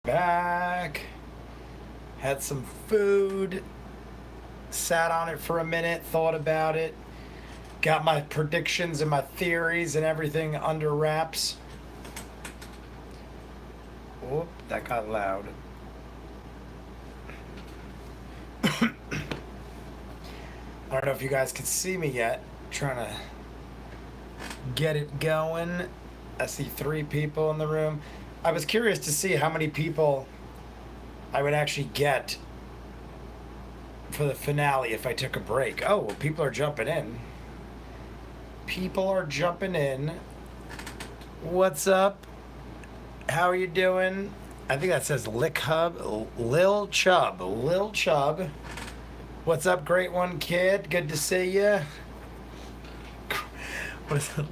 back. Had some food. Sat on it for a minute. Thought about it. Got my predictions and my theories and everything under wraps. Whoop, that got loud. I don't know if you guys can see me yet. Trying to get it going. I see 3 people in the room. I was curious to see how many people I would actually get for the finale if I took a break. Oh, well, people are jumping in. People are jumping in. What's up? How are you doing? I think that says Lick Hub. Lil Chubb. Lil Chubb. What's up, great one, kid? Good to see you. What is it?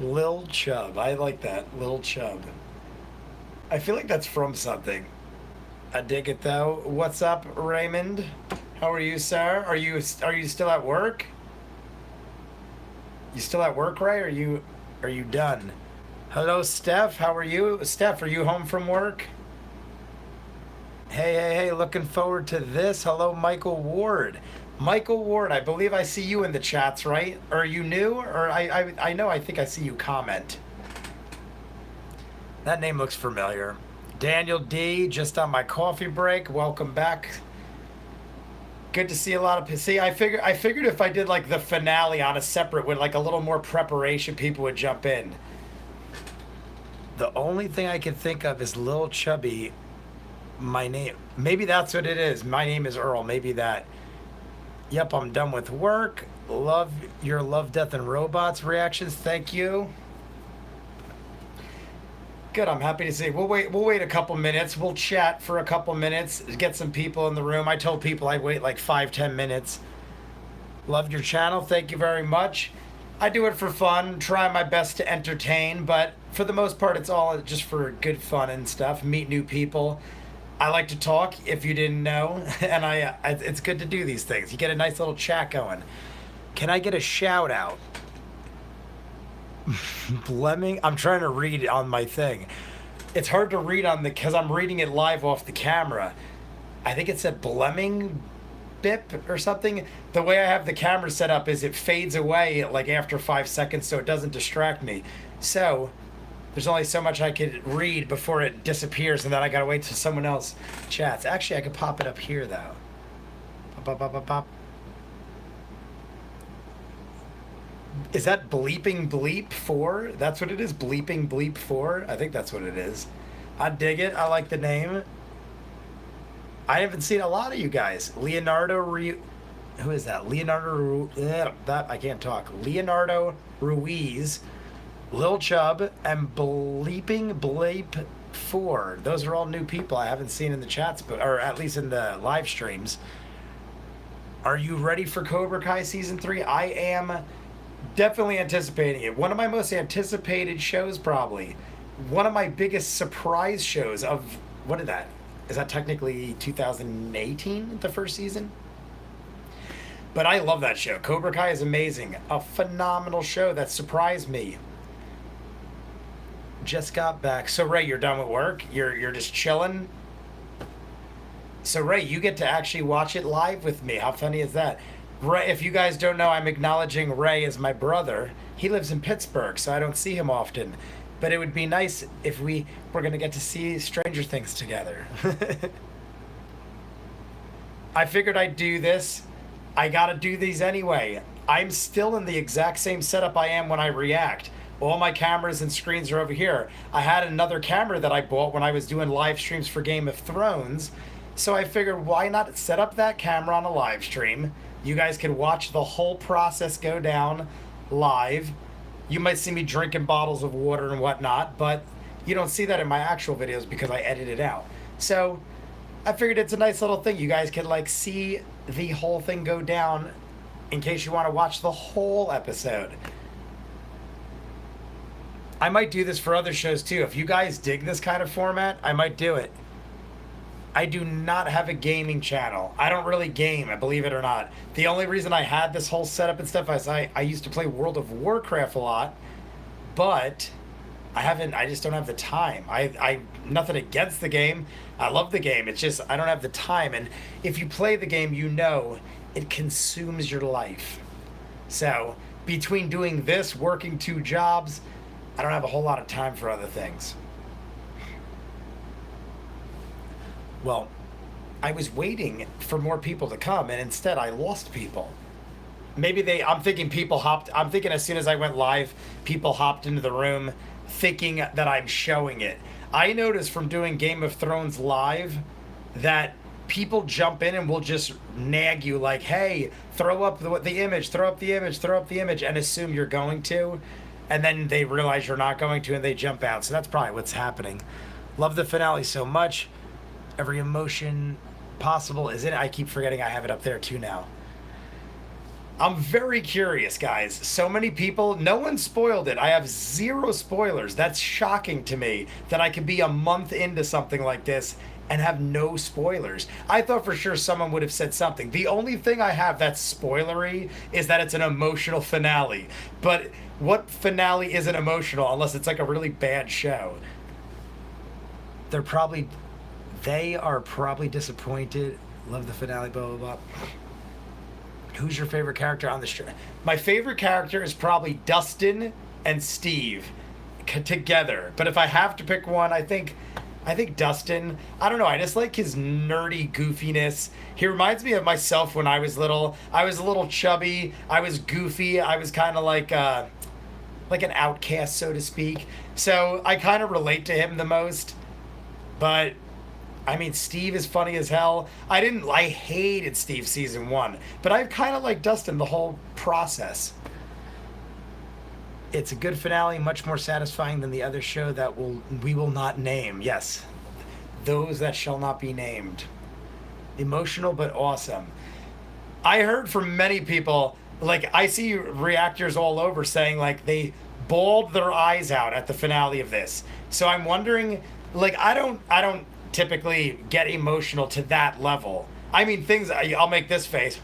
Lil Chubb. I like that. Lil Chubb. I feel like that's from something. I dig it though. What's up, Raymond? How are you, sir? Are you still at work? You still at work, Ray? Are you done? Hello, Steph. How are you? Steph, are you home from work? Hey, looking forward to this. Hello, Michael Ward. Michael Ward, I believe I see you in the chats, right? Or are you new? Or I know I think I see you comment. That name looks familiar. Daniel D, just on my coffee break. Welcome back. Good to see a lot of... See, I figured if I did like the finale on a separate with like a little more preparation, people would jump in. The only thing I can think of is Lil Chubby. My name. Maybe that's what it is. My name is Earl. Maybe that. Yep, I'm done with work. Love your Love, Death, and Robots reactions. Thank you. Good, I'm happy to see. We'll wait a couple minutes. We'll chat for a couple minutes. Get some people in the room. I told people I'd wait like 5-10 minutes. Loved your channel. Thank you very much. I do it for fun. Try my best to entertain, but for the most part, it's all just for good fun and stuff. Meet new people. I like to talk, if you didn't know, and it's good to do these things. You get a nice little chat going. Can I get a shout out? Blemming? I'm trying to read on my thing. It's hard to read on because I'm reading it live off the camera. I think it said Blemming Bip or something. The way I have the camera set up is it fades away like after 5 seconds so it doesn't distract me. So there's only so much I could read before it disappears, and then I gotta wait till someone else chats. Actually, I could pop it up here though. Pop, pop, pop, pop. Is that Bleeping Bleep 4? That's what it is? Bleeping Bleep 4? I think that's what it is. I dig it. I like the name. I haven't seen a lot of you guys. Who is that? I can't talk. Leonardo Ruiz, Lil Chubb, and Bleeping Bleep 4. Those are all new people I haven't seen in the chats, or at least in the live streams. Are you ready for Cobra Kai Season 3? I am definitely anticipating it. One of my most anticipated shows, probably. One of my biggest surprise shows of... What is that? Is that technically 2018, the first season? But I love that show. Cobra Kai is amazing. A phenomenal show that surprised me. Just got back. So, Ray, you're done with work? You're just chilling? So, Ray, you get to actually watch it live with me. How funny is that? Ray, if you guys don't know, I'm acknowledging Ray as my brother. He lives in Pittsburgh, so I don't see him often. But it would be nice if we were going to get to see Stranger Things together. I figured I'd do this. I got to do these anyway. I'm still in the exact same setup I am when I react. All my cameras and screens are over here. I had another camera that I bought when I was doing live streams for Game of Thrones. So I figured, why not set up that camera on a live stream? You guys can watch the whole process go down live. You might see me drinking bottles of water and whatnot, but you don't see that in my actual videos because I edit it out. So I figured it's a nice little thing. You guys can like see the whole thing go down in case you want to watch the whole episode. I might do this for other shows too. If you guys dig this kind of format, I might do it. I do not have a gaming channel. I don't really game, believe it or not. The only reason I had this whole setup and stuff is I used to play World of Warcraft a lot, but I just don't have the time. Nothing against the game. I love the game. It's just I don't have the time. And if you play the game, you know it consumes your life. So between doing this, working 2 jobs, I don't have a whole lot of time for other things. Well, I was waiting for more people to come, and instead I lost people. I'm thinking I'm thinking as soon as I went live, people hopped into the room thinking that I'm showing it. I noticed from doing Game of Thrones live that people jump in and will just nag you like, hey, throw up the image, throw up the image, throw up the image, and assume you're going to. And then they realize you're not going to and they jump out. So that's probably what's happening. Love the finale so much. Every emotion possible is in it. I keep forgetting I have it up there too now. I'm very curious, guys. So many people, no one spoiled it. I have 0 spoilers. That's shocking to me that I could be a month into something like this and have no spoilers. I thought for sure someone would have said something. The only thing I have that's spoilery is that it's an emotional finale. But what finale isn't emotional unless it's like a really bad show? They are probably disappointed. Love the finale, blah, blah, blah. Who's your favorite character on the show? My favorite character is probably Dustin and Steve together. But if I have to pick one, I think Dustin. I don't know. I just like his nerdy goofiness. He reminds me of myself when I was little. I was a little chubby. I was goofy. I was kind of like an outcast, so to speak. So I kind of relate to him the most. But I mean, Steve is funny as hell. I hated Steve season 1, but I kind of like Dustin the whole process. It's a good finale, much more satisfying than the other show that we will not name. Yes, those that shall not be named. Emotional but awesome. I heard from many people, like I see reactors all over saying like they bawled their eyes out at the finale of this. So I'm wondering, like I don't typically get emotional to that level. I mean, I'll make this face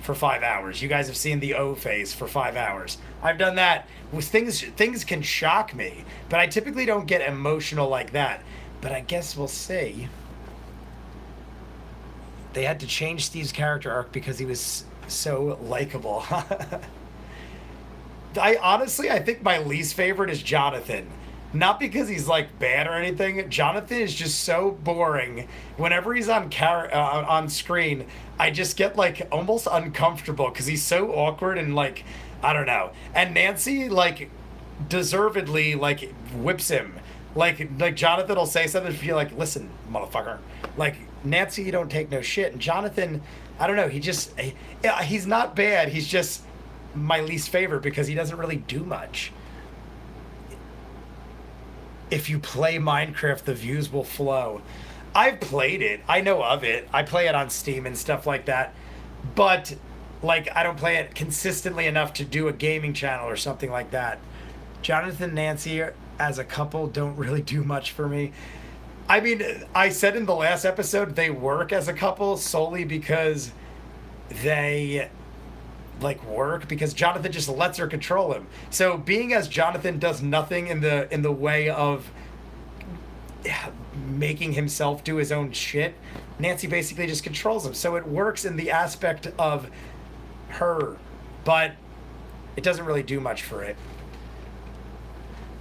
for 5 hours. You guys have seen the O face for 5 hours. I've done that. Things can shock me, but I typically don't get emotional like that. But I guess we'll see. They had to change Steve's character arc because he was so likable. I think my least favorite is Jonathan. Not because he's like bad or anything. Jonathan is just so boring. Whenever he's on screen, I just get like almost uncomfortable because he's so awkward and like I don't know. And Nancy like deservedly like whips him. Like Jonathan will say something and be like, "Listen, motherfucker." Like Nancy, you don't take no shit. And Jonathan, I don't know. He's not bad. He's just my least favorite because he doesn't really do much. If you play Minecraft, the views will flow. I've played it. I know of it. I play it on Steam and stuff like that. But, like, I don't play it consistently enough to do a gaming channel or something like that. Jonathan and Nancy, as a couple, don't really do much for me. I mean, I said in the last episode, they work as a couple solely because they work because Jonathan just lets her control him. So being as Jonathan does nothing in the way of making himself do his own shit, Nancy basically just controls him. So it works in the aspect of her, but it doesn't really do much for it.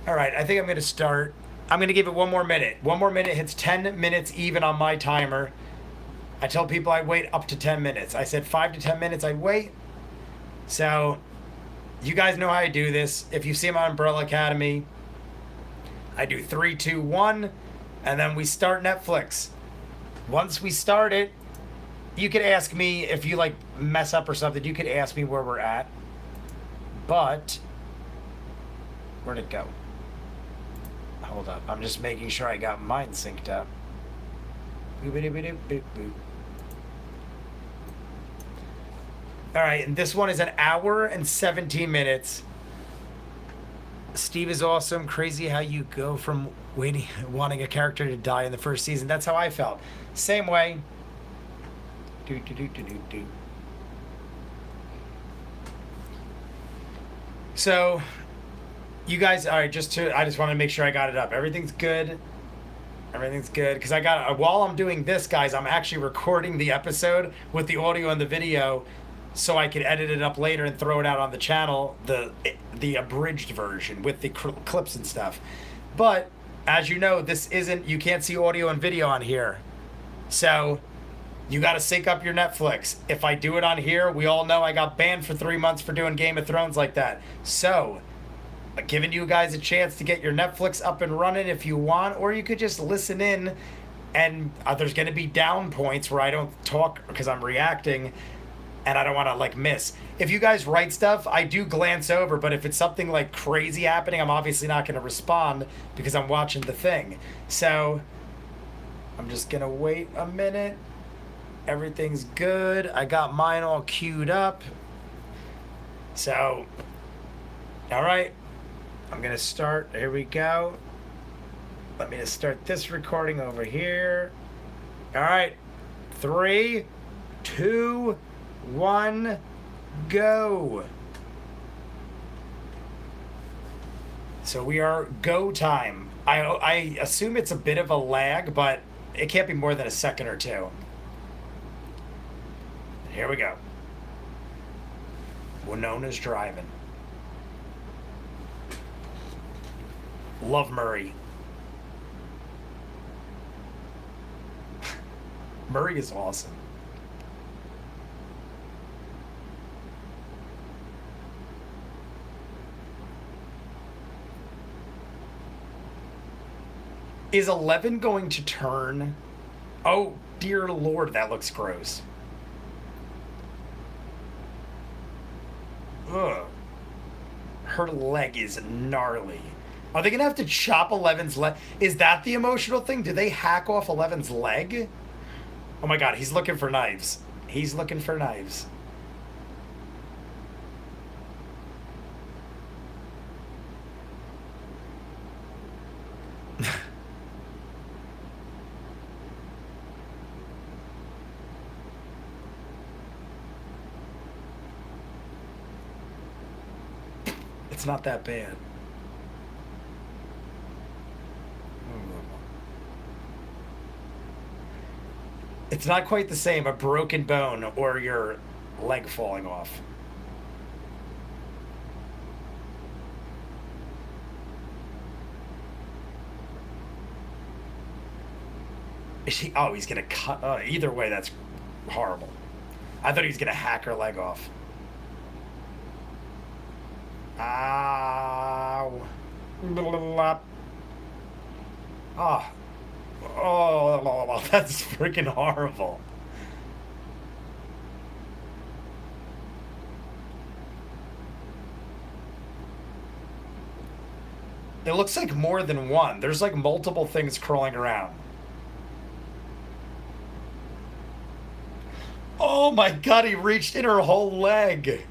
All right, I think I'm going to start. I'm going to give it 1 more minute. 1 more minute hits 10 minutes even on my timer. I tell people I wait up to 10 minutes. I said 5 to 10 minutes I'd wait. So, you guys know how I do this. If you see my Umbrella Academy, I do 3, 2, 1, and then we start Netflix. Once we start it, you could ask me if you mess up or something. You could ask me where we're at. But, where'd it go? Hold up. I'm just making sure I got mine synced up. All right, and this one is 1 hour and 17 minutes. Steve is awesome. Crazy how you go from wanting a character to die in the first season. That's how I felt. Same way. So, You guys, all right, I just want to make sure I got it up. Everything's good. Everything's good. Because I got, while I'm doing this, guys, I'm actually recording the episode with the audio and the video so I could edit it up later and throw it out on the channel, the abridged version with the clips and stuff. But as you know, you can't see audio and video on here. So you got to sync up your Netflix. If I do it on here, we all know I got banned for 3 months for doing Game of Thrones like that. So giving you guys a chance to get your Netflix up and running if you want, or you could just listen in, and there's going to be down points where I don't talk because I'm reacting and I don't want to like miss. If you guys write stuff, I do glance over, but if it's something like crazy happening, I'm obviously not going to respond because I'm watching the thing. So I'm just going to wait a minute. Everything's good. I got mine all queued up. So, all right. I'm going to start. Here we go. Let me just start this recording over here. All right. 3, 2, 1, go. So we are go time. I assume it's a bit of a lag, but it can't be more than a second or two. Here we go. Winona's driving. Love Murray. Murray is awesome. Is 11 going to turn? Oh, dear Lord, that looks gross. Ugh. Her leg is gnarly. Are they going to have to chop 11's leg? Is that the emotional thing? Do they hack off 11's leg? Oh my god, he's looking for knives. He's looking for knives. It's not that bad. It's not quite the same, a broken bone or your leg falling off. Is he? Oh, he's gonna cut. Either way, that's horrible. I thought he was gonna hack her leg off. Ow. Oh. Oh, that's freaking horrible. It looks like more than one. There's like multiple things crawling around. Oh my god, he reached in her whole leg.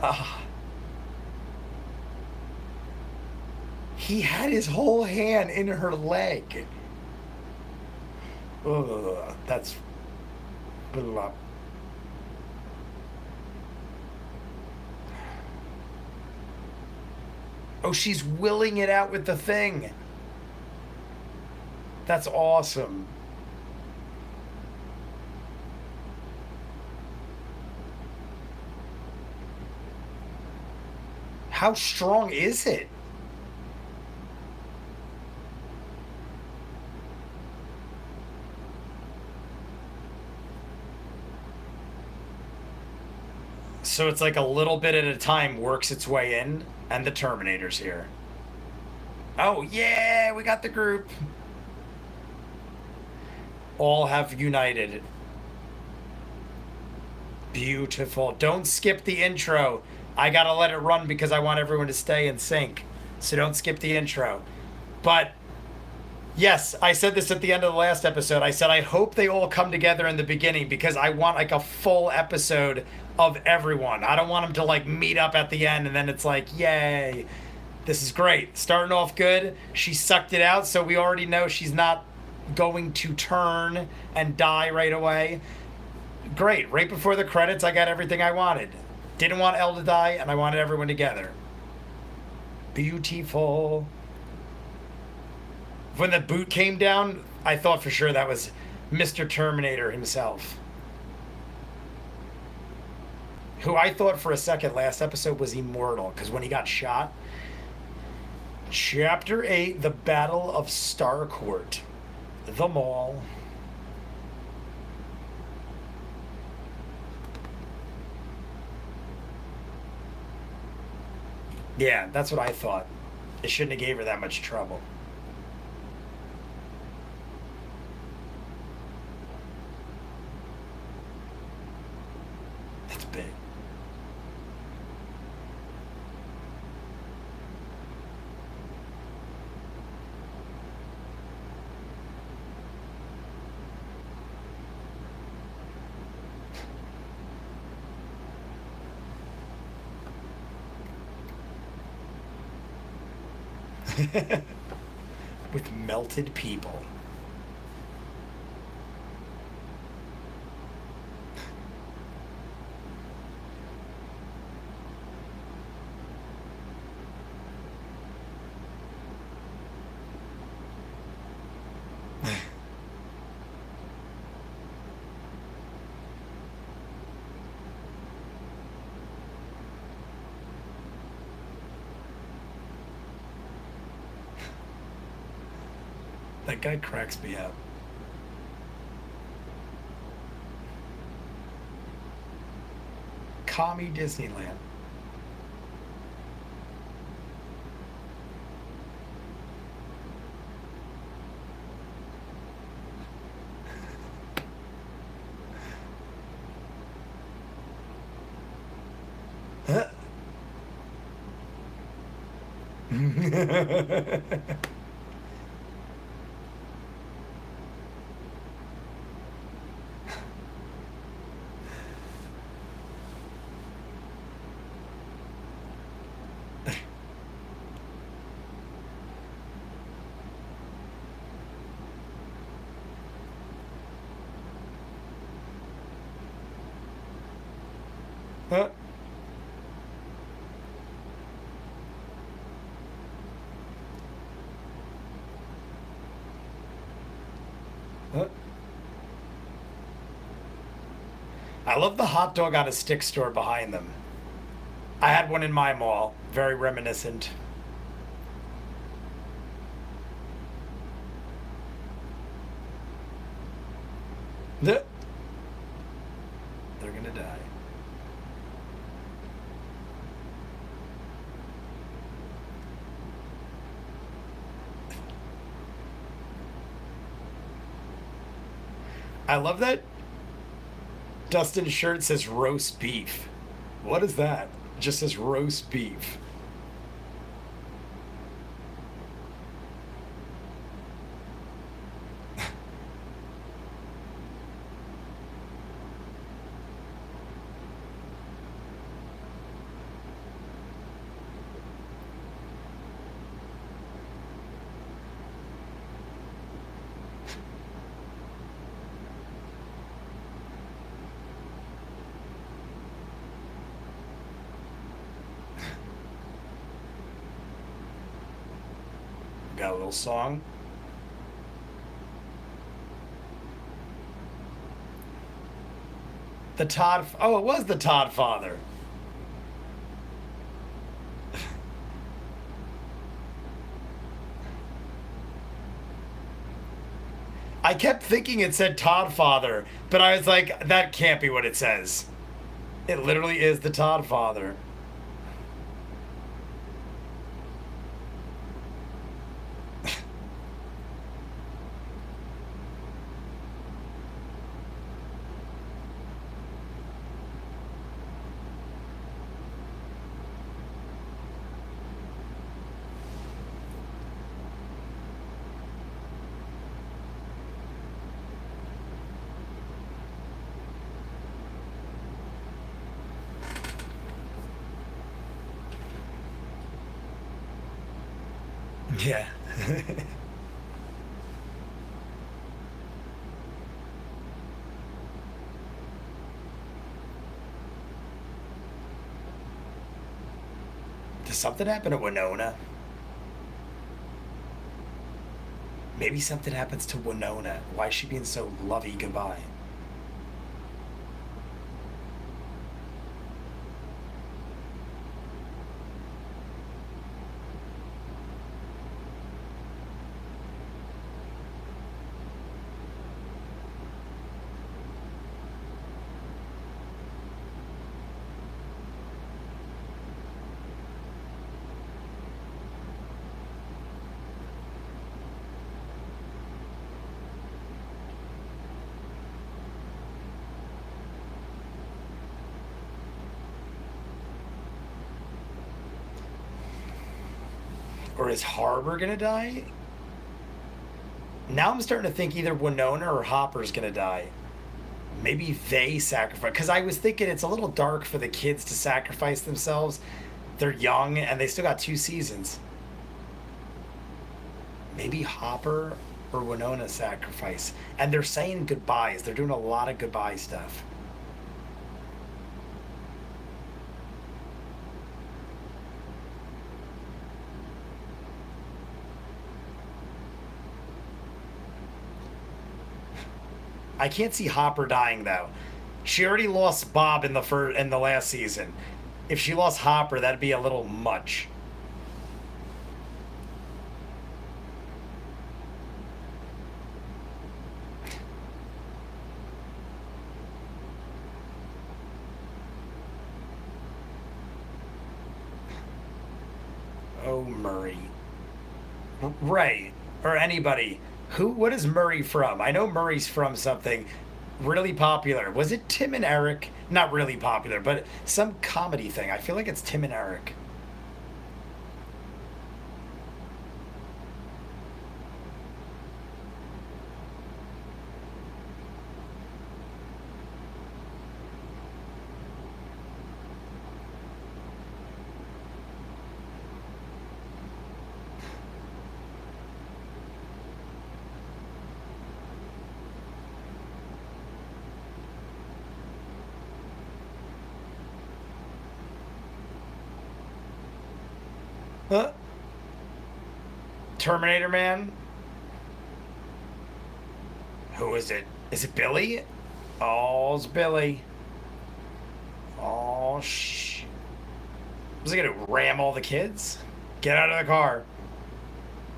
Ah. He had his whole hand in her leg. Ugh, that's... Blah. Oh, she's willing it out with the thing. That's awesome. How strong is it? So it's like a little bit at a time works its way in, and the Terminator's here. Oh, yeah, we got the group. All have united. Beautiful. Don't skip the intro. I gotta let it run because I want everyone to stay in sync. So don't skip the intro. But yes, I said this at the end of the last episode. I said I hope they all come together in the beginning because I want like a full episode of everyone. I don't want them to like meet up at the end and then it's like, yay. This is great. Starting off good. She sucked it out, so we already know she's not going to turn and die right away. Great. Right before the credits, I got everything I wanted. Didn't want Elle to die, and I wanted everyone together. Beautiful. When the boot came down, I thought for sure that was Mr. Terminator himself. Who I thought for a second last episode was immortal, because when he got shot. Chapter 8, The Battle of Starcourt. The Mall. Yeah, that's what I thought. It shouldn't have gave her that much trouble. That's big. With melted people. That guy cracks me up. Commie Disneyland. Huh? Huh? Huh? I love the hot dog on a stick store behind them. I had one in my mall. Very reminiscent. They're gonna die. I love that Dustin's shirt says roast beef. What is that? It just says roast beef. Got a little song. The Todd. Oh, it was the Todd father. I kept thinking it said Todd father, but I was like, that can't be what it says. It literally is the Todd father. Yeah. something happen to Winona? Maybe something happens to Winona. Why is she being so lovey goodbye? Or is Harbor gonna die? Now I'm starting to think either Winona or Hopper's gonna die. Maybe they sacrifice. Because I was thinking it's a little dark for the kids to sacrifice themselves. They're young and they still got 2 seasons. Maybe Hopper or Winona sacrifice. And they're saying goodbyes. They're doing a lot of goodbye stuff. I can't see Hopper dying though. She already lost Bob in the last season. If she lost Hopper, that'd be a little much. Oh, Murray. Right. Or anybody. What is Murray from? I know Murray's from something really popular. Was it Tim and Eric? Not really popular, but some comedy thing. I feel like it's Tim and Eric. Huh? Terminator Man? Who is it? Is it Billy? Oh, it's Billy. Oh, shh. Was he gonna ram all the kids? Get out of the car.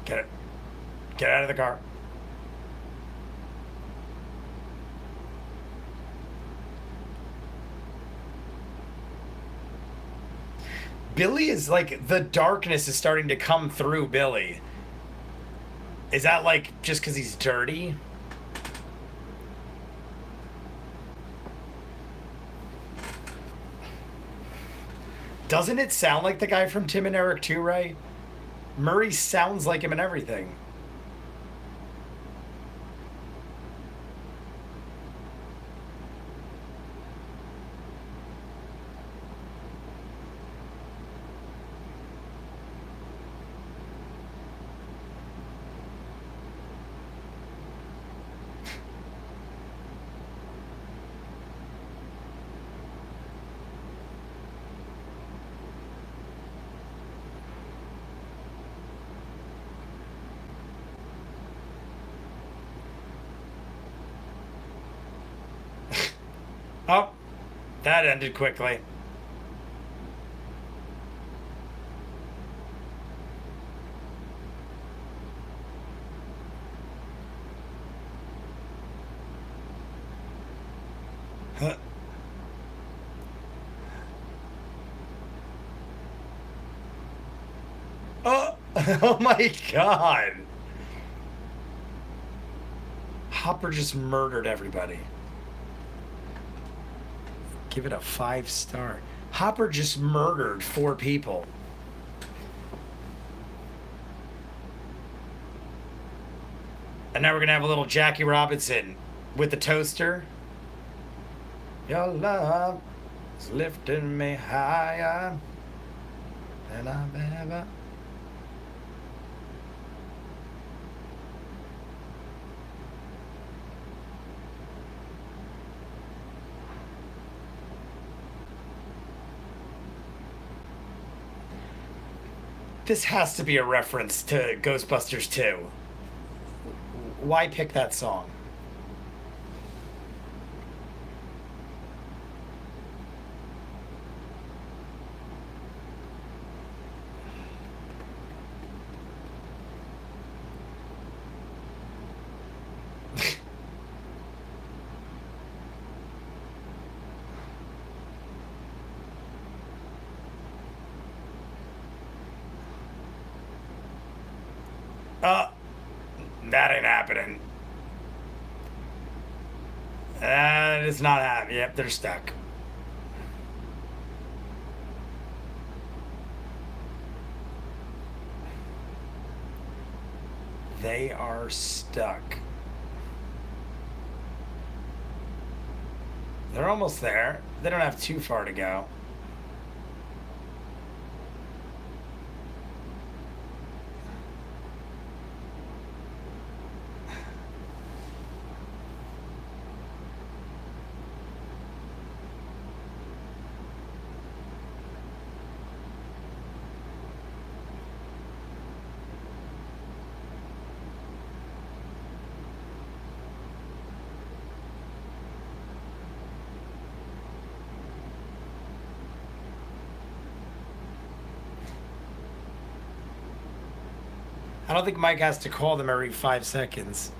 Get it. Get out of the car. Billy is like the darkness is starting to come through Billy. Is that like just because he's dirty? Doesn't it sound like the guy from Tim and Eric too, right? Murray sounds like him and everything. Oh, that ended quickly. Huh. Oh, oh my God. Hopper just murdered everybody. Give it a 5-star. Hopper just murdered 4 people. And now we're gonna have a little Jackie Robinson with the toaster. Your love is lifting me higher than I've ever. This has to be a reference to Ghostbusters 2. Why pick that song? Uh, that ain't happening. That is not happening. Yep, they're stuck. They are stuck. They're almost there. They don't have too far to go. I don't think Mike has to call them every 5 seconds.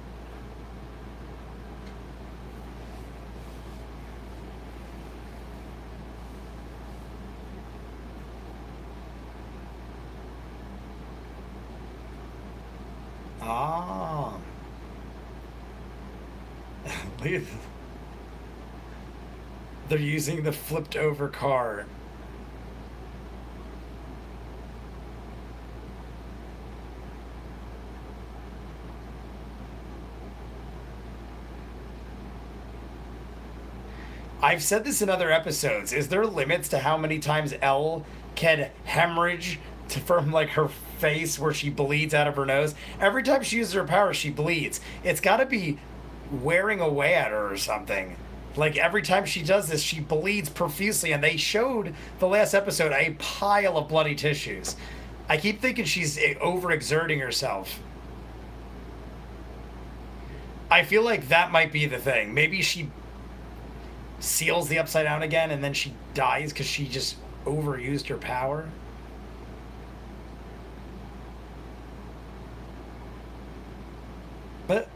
Ah. They're using the flipped over car. I've said this in other episodes. Is there limits to how many times Elle can hemorrhage from like her face where she bleeds out of her nose? Every time she uses her power, she bleeds. It's got to be wearing away at her or something. Like every time she does this, she bleeds profusely, and they showed the last episode a pile of bloody tissues. I keep thinking she's overexerting herself. I feel like that might be the thing. Maybe she seals the upside down again and then she dies because she just overused her power. But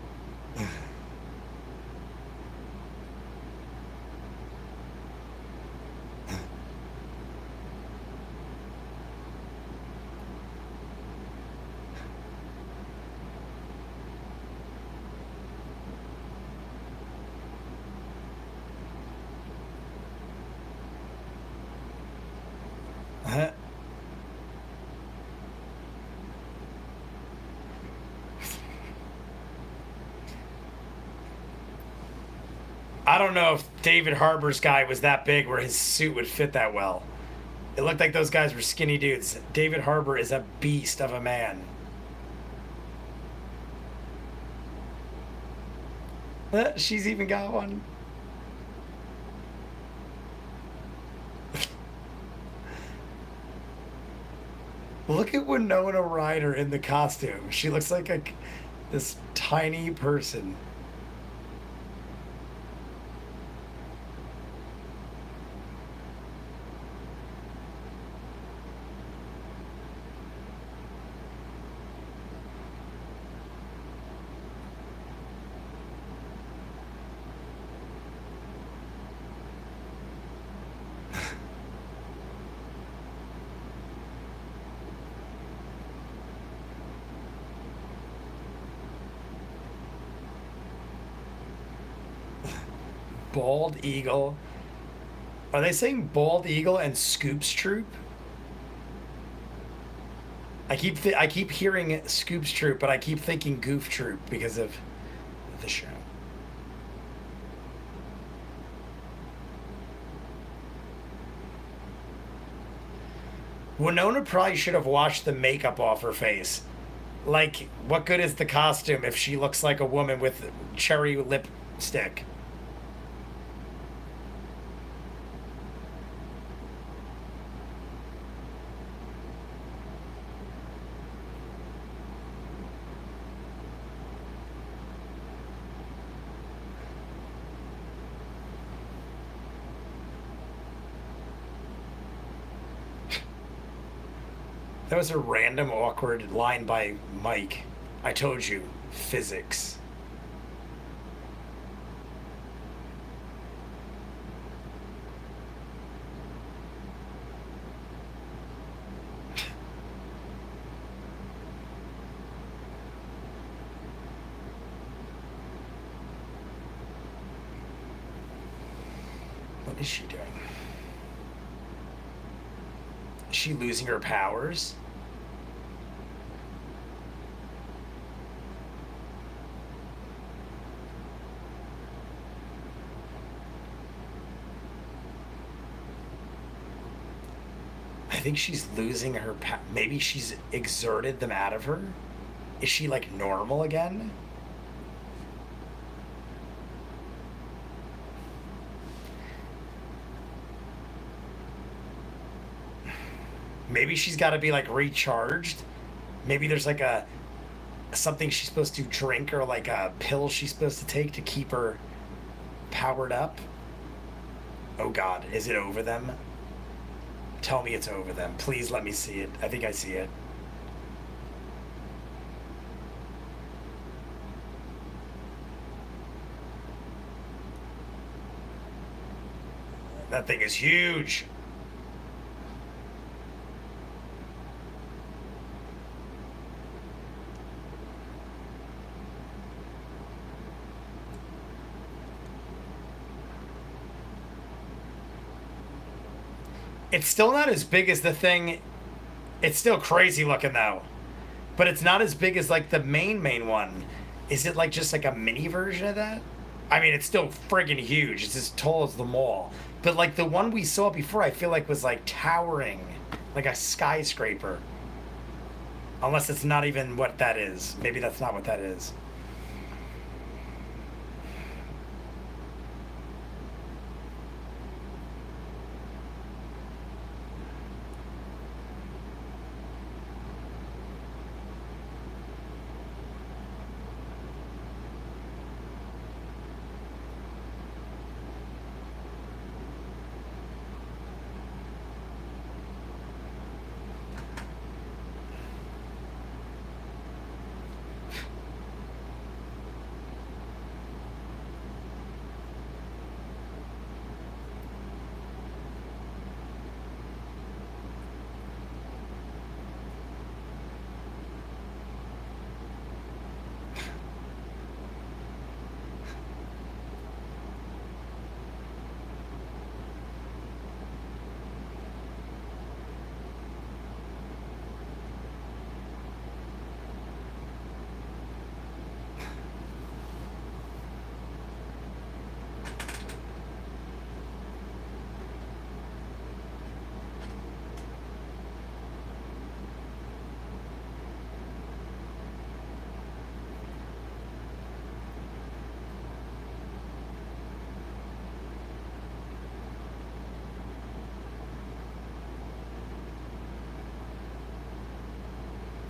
I don't know if David Harbour's guy was that big where his suit would fit that well. It looked like those guys were skinny dudes. David Harbour is a beast of a man. She's even got one. Look at Winona Ryder in the costume. She looks like this tiny person. Bald Eagle. Are they saying Bald Eagle and Scoops Troop? I keep hearing Scoops Troop, but I keep thinking Goof Troop because of the show. Winona probably should have washed the makeup off her face. Like, what good is the costume if she looks like a woman with cherry lipstick? That was a random, awkward line by Mike. I told you, physics. What is she doing? Is she losing her powers? I think she's losing her maybe she's exerted them out of her. Is she like normal again? Maybe she's got to be like recharged. Maybe there's like a something she's supposed to drink or like a pill she's supposed to take to keep her powered up. Oh god, is it over them? Tell me it's over them. Please let me see it. I think I see it. That thing is huge. It's still not as big as the thing. It's still crazy looking though. But it's not as big as like the main one. Is it like just like a mini version of that? I mean, it's still friggin' huge. It's as tall as the mall. But like the one we saw before, I feel like was like towering, like a skyscraper. Unless it's not even what that is. Maybe that's not what that is.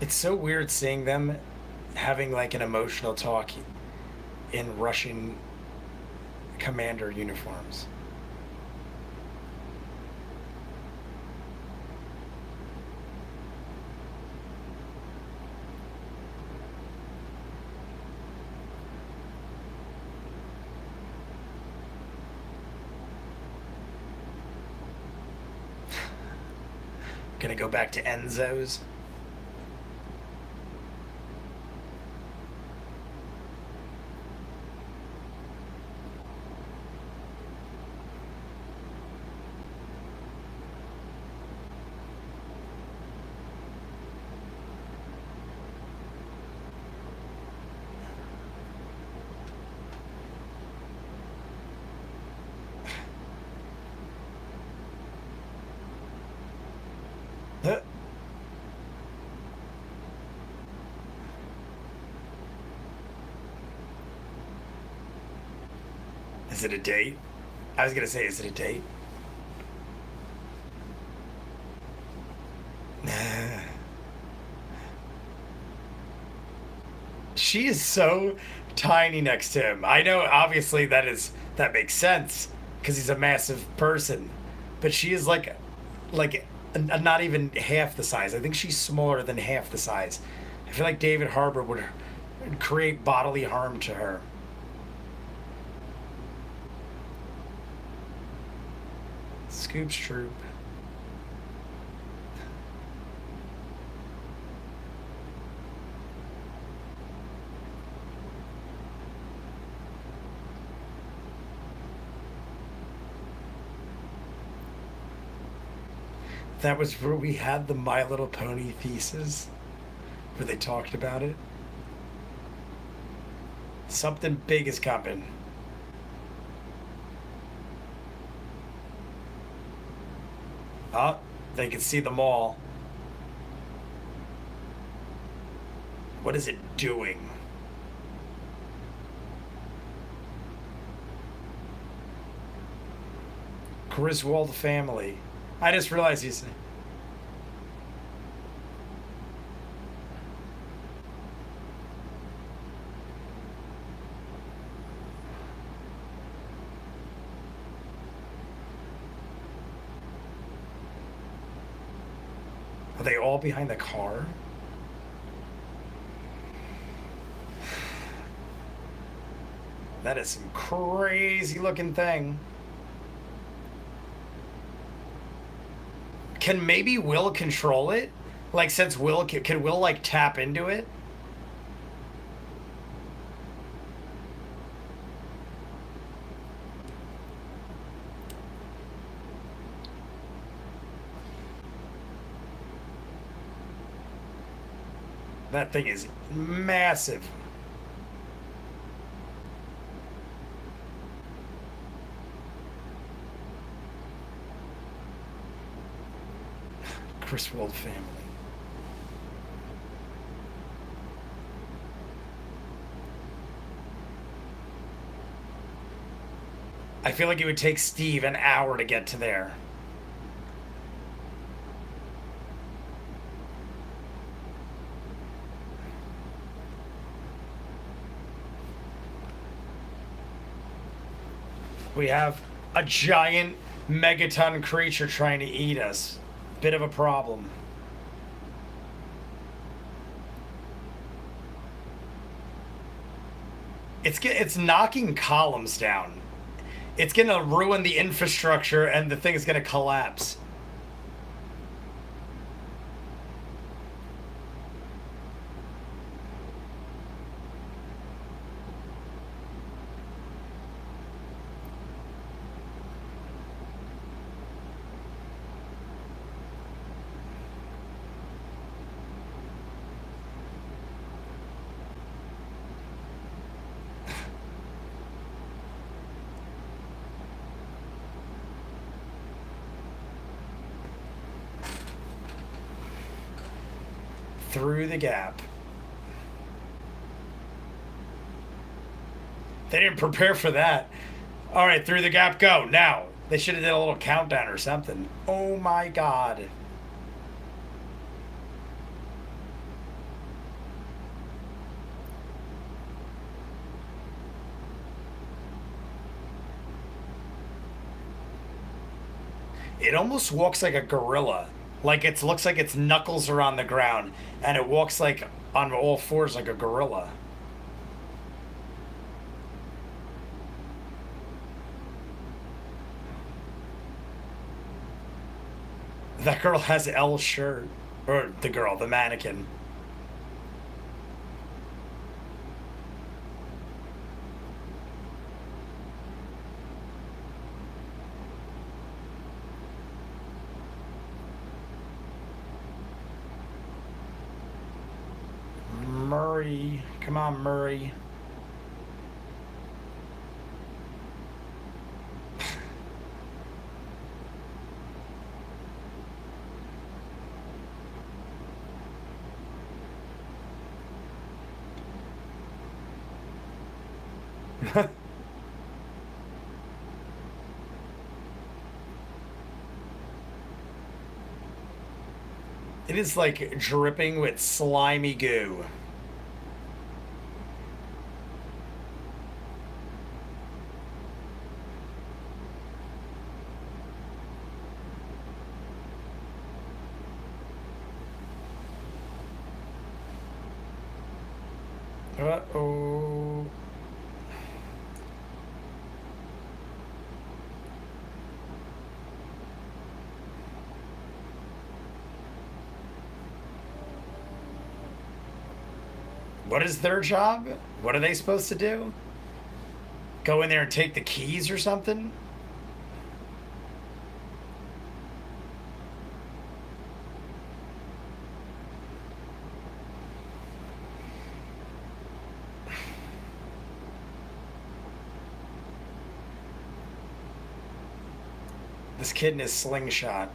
It's so weird seeing them having like an emotional talk in Russian commander uniforms. Gonna go back to Enzo's. Huh? Is it a date? I was gonna say, is it a date? She is so tiny next to him. I know, obviously, that makes sense because he's a massive person, but she is like not even half the size. I think she's smaller than half the size. I feel like David Harbour would create bodily harm to her. Scoops Troop. That was where we had the My Little Pony thesis, where they talked about it. Something big is coming. Oh, they can see the mall. What is it doing? Griswold family. I just realized he's. Are they all behind the car? That is some crazy looking thing. Can maybe Will control it? Like, since Will can Will like tap into it? That thing is massive. Griswold family. I feel like it would take Steve an hour to get to there. We have a giant megaton creature trying to eat us. Bit of a problem. It's knocking columns down. It's gonna ruin the infrastructure, and the thing is gonna collapse. Through the gap. They didn't prepare for that. All right, through the gap, go now. They should have did a little countdown or something. Oh my god. It almost walks like a gorilla. Like it looks like its knuckles are on the ground, and it walks like on all fours like a gorilla. That girl has L shirt, or the girl, the mannequin. Murray, come on, Murray. It is like dripping with slimy goo. Uh-oh. What is their job? What are they supposed to do? Go in there and take the keys or something? This kid in his slingshot.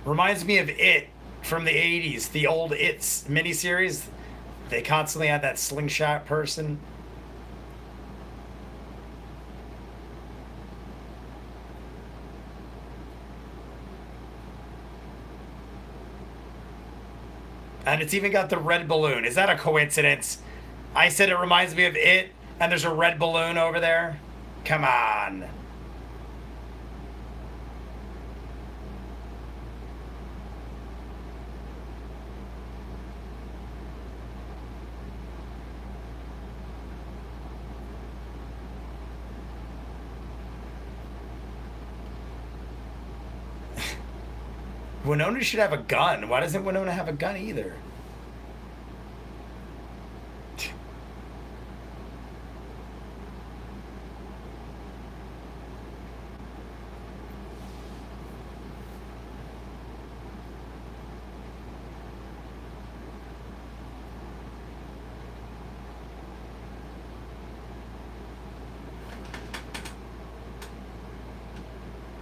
Reminds me of It from the 80s, the old It's miniseries. They constantly had that slingshot person. And it's even got the red balloon. Is that a coincidence? I said it reminds me of It, and there's a red balloon over there. Come on. Winona should have a gun. Why doesn't Winona have a gun either?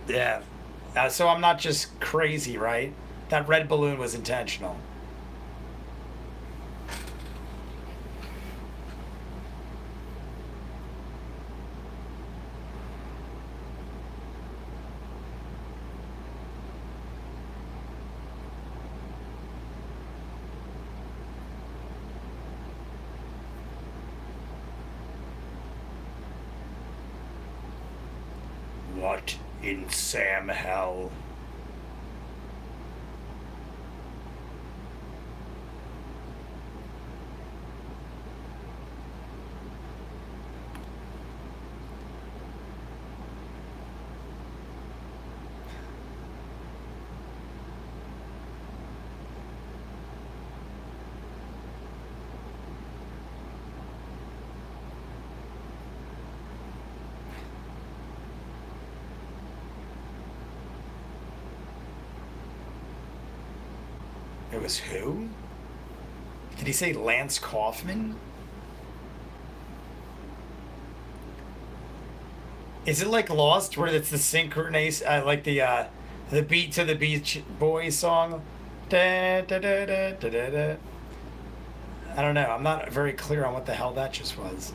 Yeah. So I'm not just crazy, right? That red balloon was intentional. What in Sam hell? It was who? Did he say Lance Kaufman? Is it like Lost, where it's the synchronous, like the Beat to the Beach Boys song? Da, da, da, da, da, da, da. I don't know. I'm not very clear on what the hell that just was.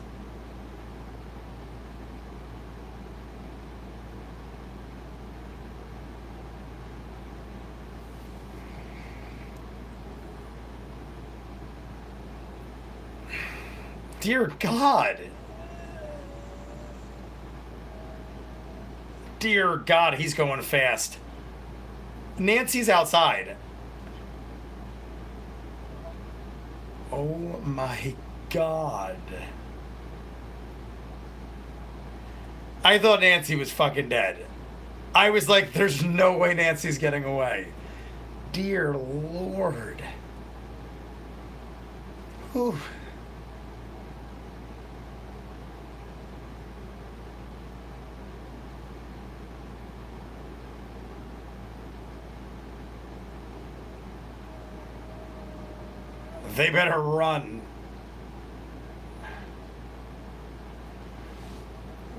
Dear God. Dear God, he's going fast. Nancy's outside. Oh my God. I thought Nancy was fucking dead. I was like, there's no way Nancy's getting away. Dear Lord. Whew. They better run.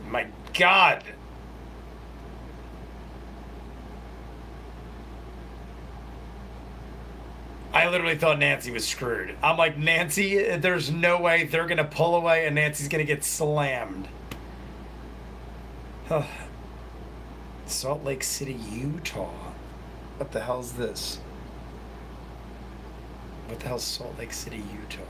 My God. I literally thought Nancy was screwed. I'm like, Nancy, there's no way they're going to pull away and Nancy's going to get slammed. Salt Lake City, Utah. What the hell's this? What the hell's Salt Lake City, Utah?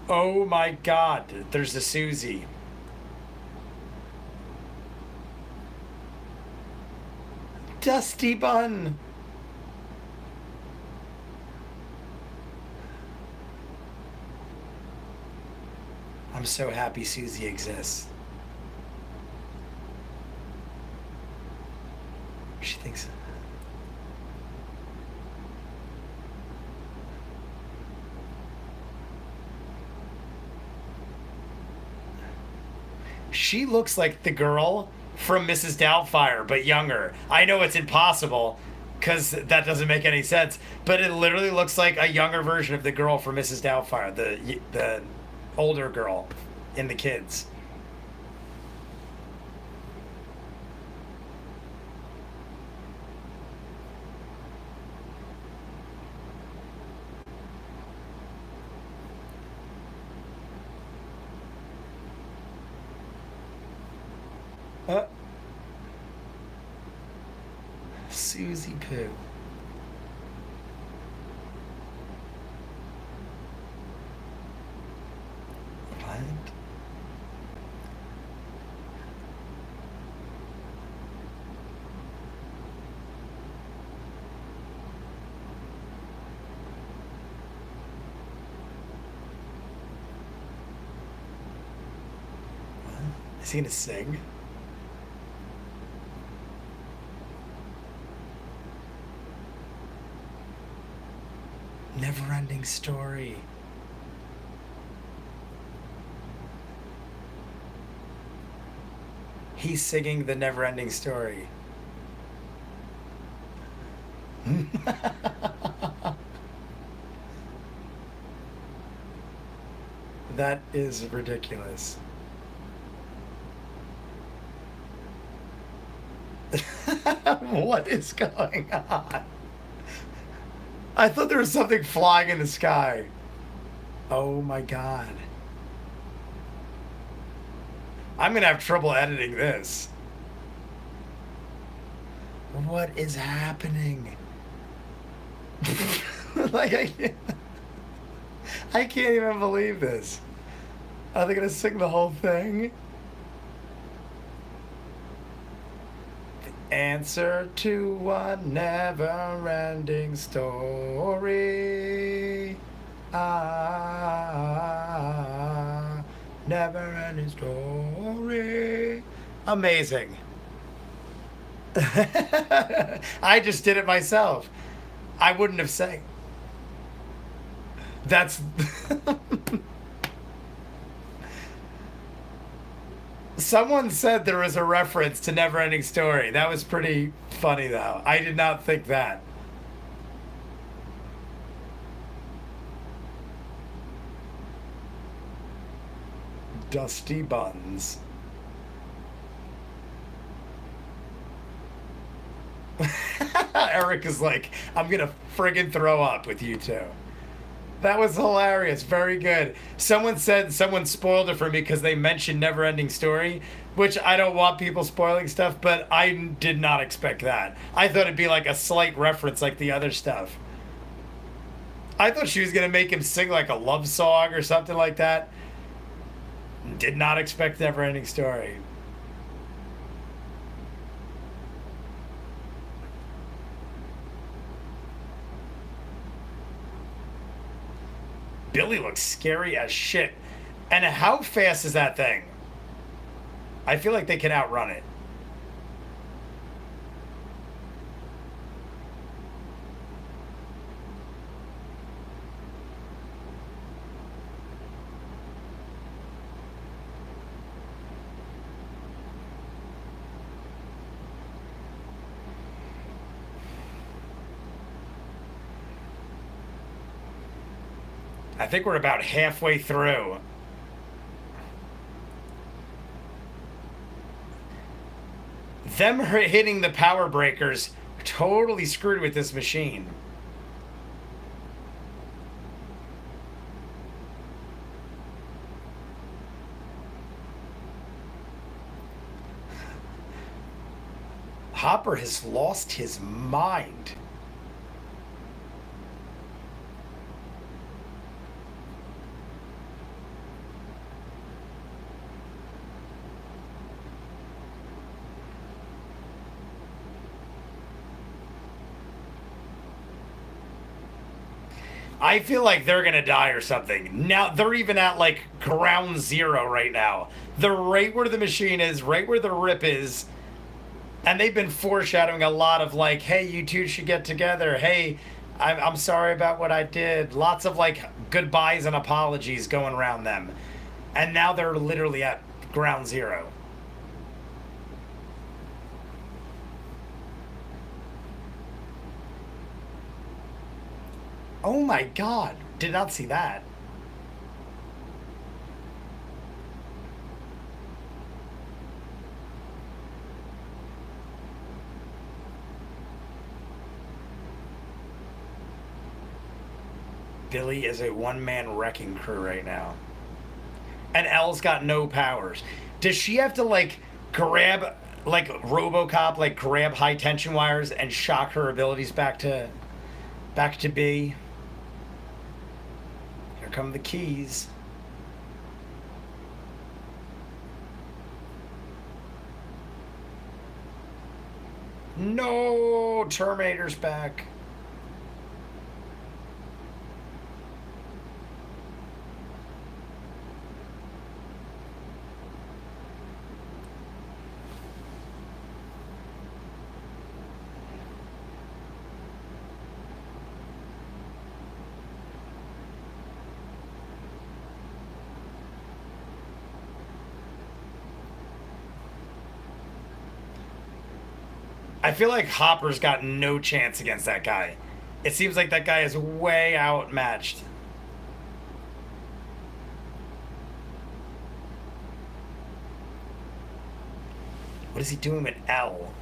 Oh my God, there's the Susie. Dusty Bun. I'm so happy Susie exists. She thinks. She looks like the girl from Mrs. Doubtfire, but younger. I know it's impossible because that doesn't make any sense, but it literally looks like a younger version of the girl from Mrs. Doubtfire, the older girl in the kids. Uh, Susie Poo. What? Is he gonna sing? Never ending story. He's singing the never ending story. That is ridiculous. What is going on? I thought there was something flying in the sky. Oh my god. I'm gonna have trouble editing this. What is happening? Like, I can't even believe this. Are they gonna sing the whole thing? Answer to a never-ending story. Ah, never-ending story. Amazing. I just did it myself. I wouldn't have sang. That's... Someone said there was a reference to Neverending Story. That was pretty funny, though. I did not think that. Dusty Buns. Eric is like, I'm gonna friggin' throw up with you two. That was hilarious. Very good. Someone said someone spoiled it for me because they mentioned Neverending Story, which I don't want people spoiling stuff, but I did not expect that. I thought it'd be like a slight reference like the other stuff. I thought she was going to make him sing like a love song or something like that. Did not expect Neverending Story. Billy looks scary as shit. And how fast is that thing? I feel like they can outrun it. I think we're about halfway through. Them hitting the power breakers totally screwed with this machine. Hopper has lost his mind. I feel like they're gonna die or something. Now they're even at like ground zero right now. They're right where the machine is, right where the rip is, and they've been foreshadowing a lot of like, hey, you two should get together. Hey, I'm sorry about what I did. Lots of like goodbyes and apologies going around them, and now they're literally at ground zero. Oh my god, did not see that. Billy is a one-man wrecking crew right now. And Elle's got no powers. Does she have to like grab like RoboCop, like grab high tension wires and shock her abilities back to B? Here come the keys. No, Terminator's back. I feel like Hopper's got no chance against that guy. It seems like that guy is way outmatched. What is he doing with L?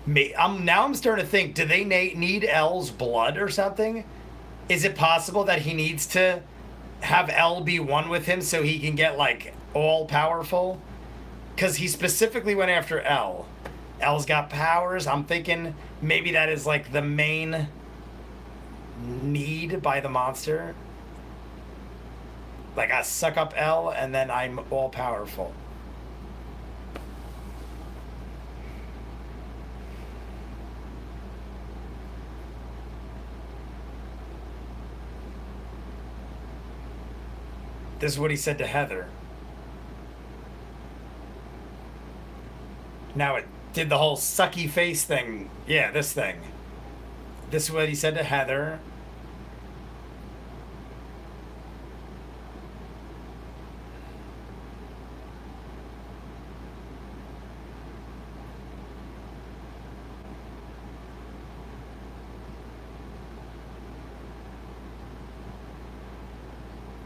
I'm starting to think, do they need L's blood or something? Is it possible that he needs to have L be one with him so he can get like all powerful? Because he specifically went after L. L's got powers. I'm thinking maybe that is like the main need by the monster. Like I suck up L and then I'm all powerful. This is what he said to Heather. Now it did the whole sucky face thing. Yeah, this thing. This is what he said to Heather.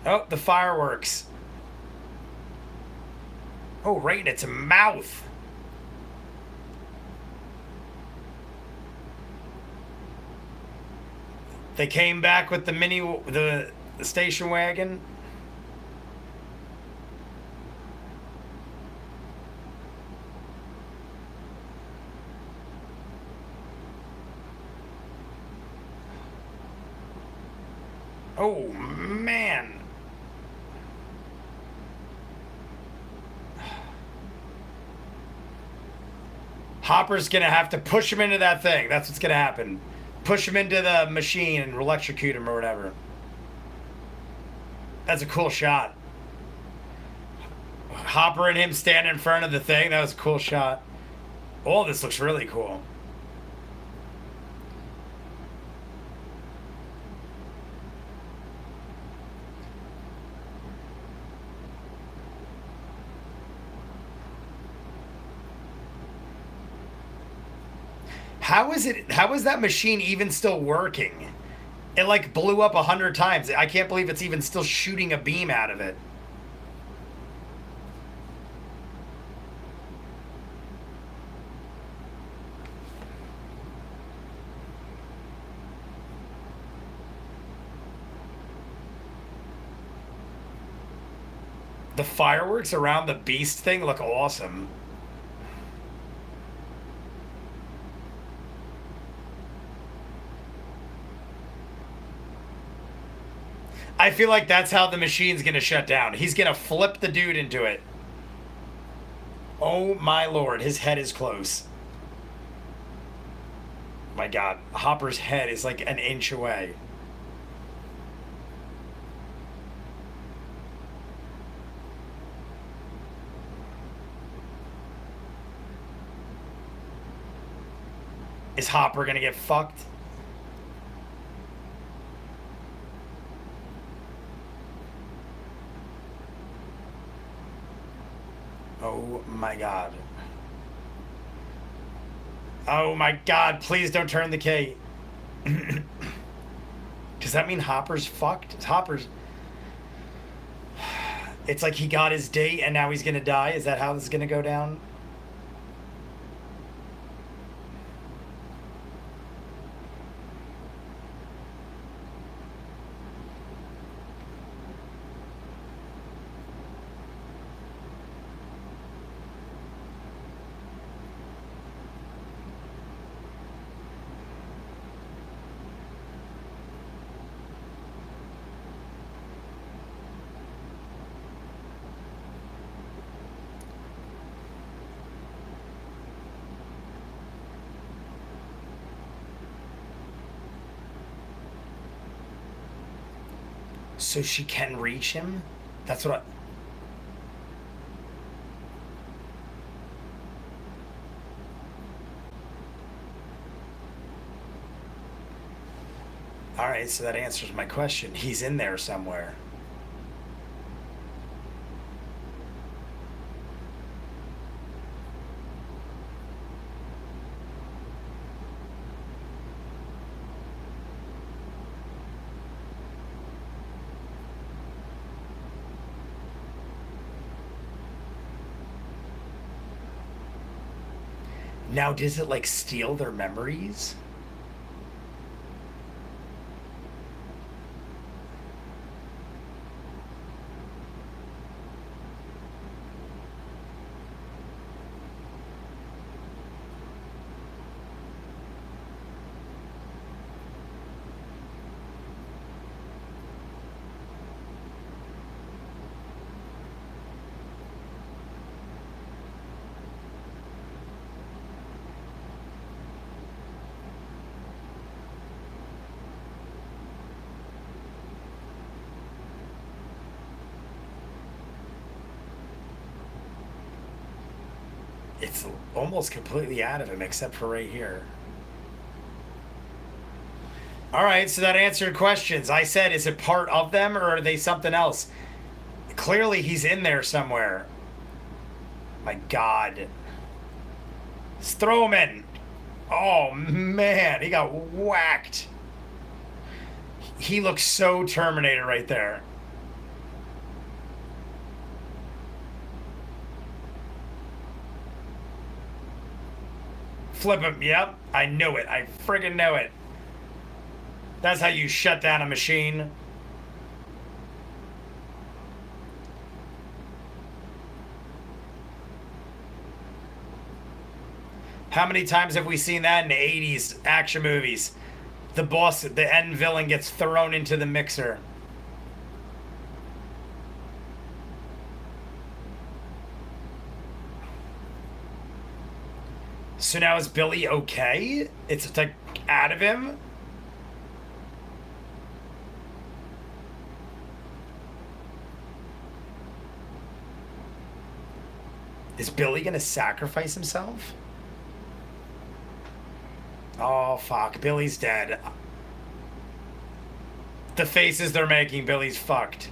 Oh, the fireworks. Oh, right in its mouth. They came back with the station wagon. Oh man. Hopper's gonna have to push him into that thing. That's what's gonna happen. Push him into the machine and electrocute him or whatever. That's a cool shot. Hopper and him standing in front of the thing. That was a cool shot. Oh, this looks really cool. How is that machine even still working? It like blew up 100 times. I can't believe it's even still shooting a beam out of it. The fireworks around the beast thing look awesome. I feel like that's how the machine's gonna shut down. He's gonna flip the dude into it. Oh my lord, his head is close. My god, Hopper's head is like an inch away. Is Hopper gonna get fucked? Oh my god. Oh my god, please don't turn the K. Does that mean Hopper's fucked? Hopper's... It's like he got his date and now he's gonna die? Is that how this is gonna go down? So she can reach him? That's what I... Alright, so that answers my question. He's in there somewhere. Now, does it, like, steal their memories? It's almost completely out of him, except for right here. All right, so that answered questions. I said, is it part of them or are they something else? Clearly, he's in there somewhere. My God. Strowman. Oh, man. He got whacked. He looks so Terminator right there. Flip him. Yep. I knew it. I friggin' knew it. That's how you shut down a machine. How many times have we seen that in the 80s action movies? The boss, the end villain gets thrown into the mixer. So now is Billy okay? It's like out of him? Is Billy gonna sacrifice himself? Oh, fuck. Billy's dead. The faces they're making, Billy's fucked.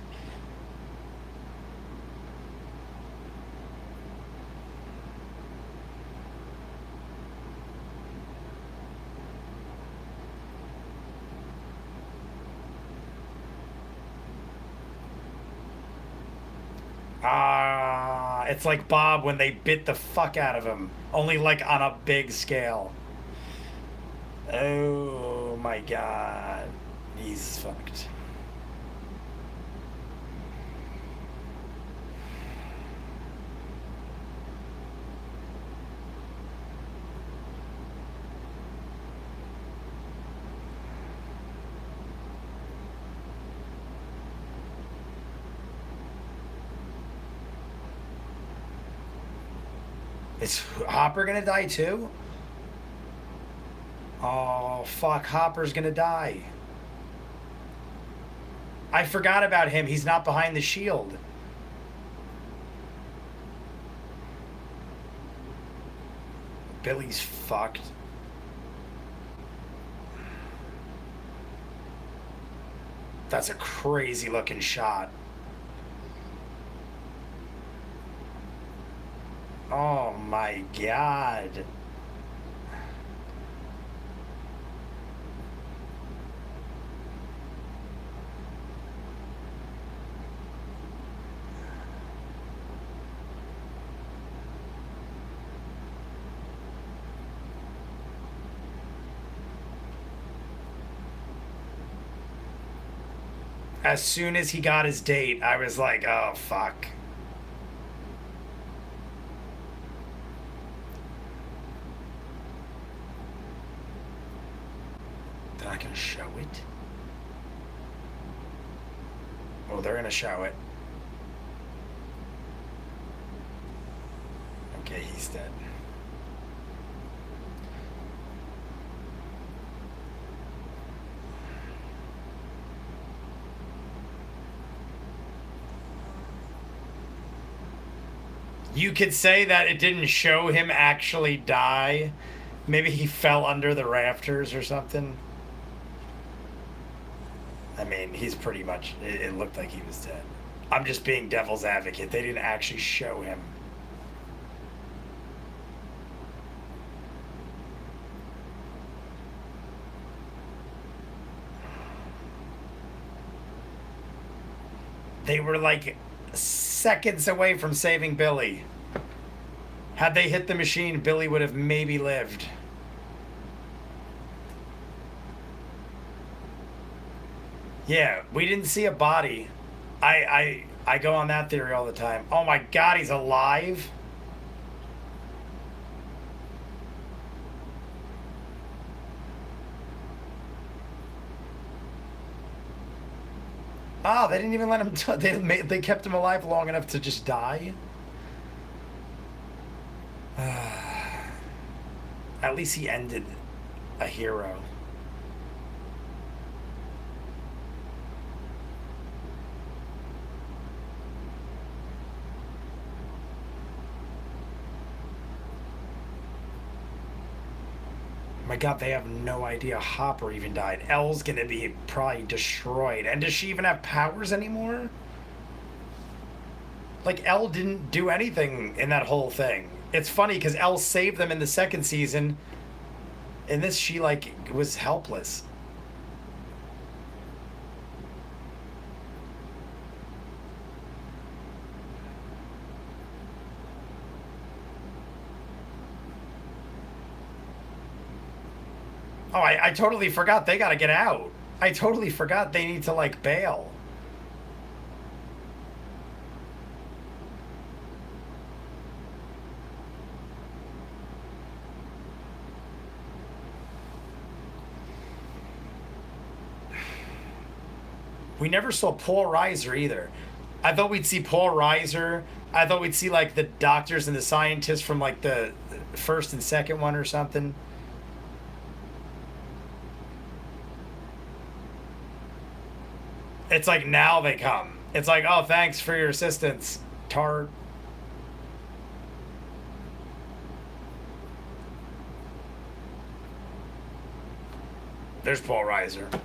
It's like Bob when they bit the fuck out of him. Only like on a big scale. Oh my God. He's fucked. Is Hopper gonna die too? Oh, fuck. Hopper's gonna die. I forgot about him. He's not behind the shield. Billy's fucked. That's a crazy looking shot. Oh my god. As soon as he got his date, I was like, oh fuck. They're not gonna show it? Oh, they're gonna show it. Okay, he's dead. You could say that it didn't show him actually die. Maybe he fell under the rafters or something. I mean, he's pretty much. It looked like he was dead. I'm just being devil's advocate. They didn't actually show him. They were like seconds away from saving Billy. Had they hit the machine, Billy would have maybe lived. Yeah, we didn't see a body. I go on that theory all the time. Oh my god, he's alive? Oh, they didn't even let him. They kept him alive long enough to just die. At least he ended a hero. My god, they have no idea Hopper even died. Elle's gonna be probably destroyed. And does she even have powers anymore? Like, Elle didn't do anything in that whole thing. It's funny because Elle saved them in the second season. In this, she, like, was helpless. Oh, I totally forgot they gotta get out. I totally forgot they need to, like, bail. We never saw Paul Reiser either. I thought we'd see Paul Reiser. I thought we'd see, like, the doctors and the scientists from, like, the first and second one or something. It's like now they come. It's like, oh, thanks for your assistance, Tart. There's Paul Reiser.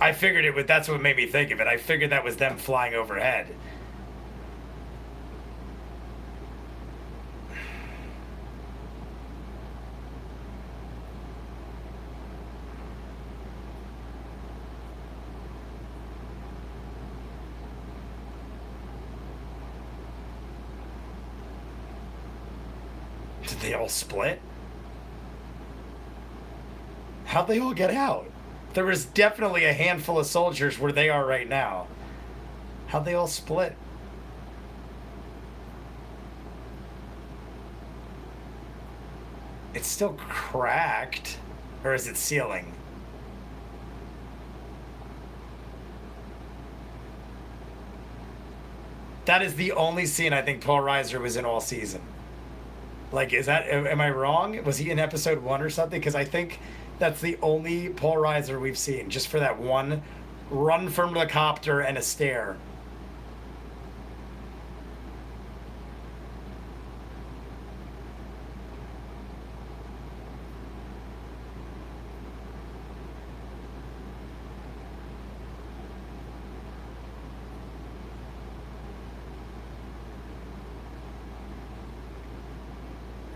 I figured it was. That's what made me think of it. I figured that was them flying overhead. Did they all split? How'd they all get out? There was definitely a handful of soldiers where they are right now. How'd they all split? It's still cracked. Or is it sealing? That is the only scene I think Paul Reiser was in all season. Like, is that, am I wrong? Was he in episode 1 or something? Because I think that's the only Paul Reiser we've seen, just for that one run from the copter and a stare.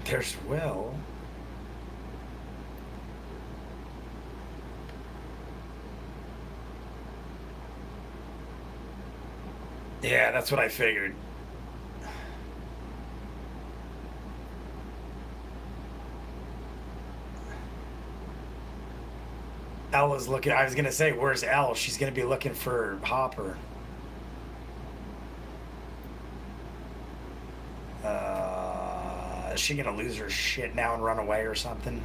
There's Will. Yeah, that's what I figured. Elle is looking. I was gonna say, where's Elle? She's gonna be looking for Hopper. Is she gonna lose her shit now and run away or something?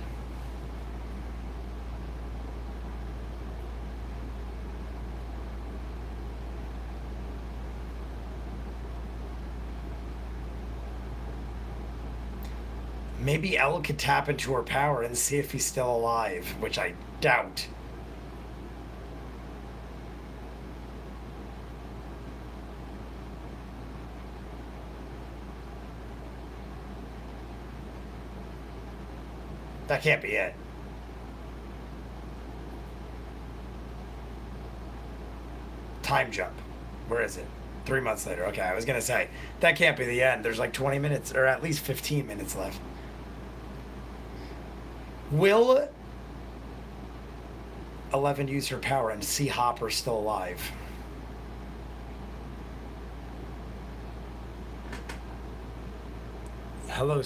Maybe Elle could tap into her power and see if he's still alive, which I doubt. That can't be it. Time jump. Where is it? 3 months later. Okay, I was gonna say that can't be the end. There's like 20 minutes, or at least 15 minutes left. Will 11 use her power and see Hopper still alive? Hello.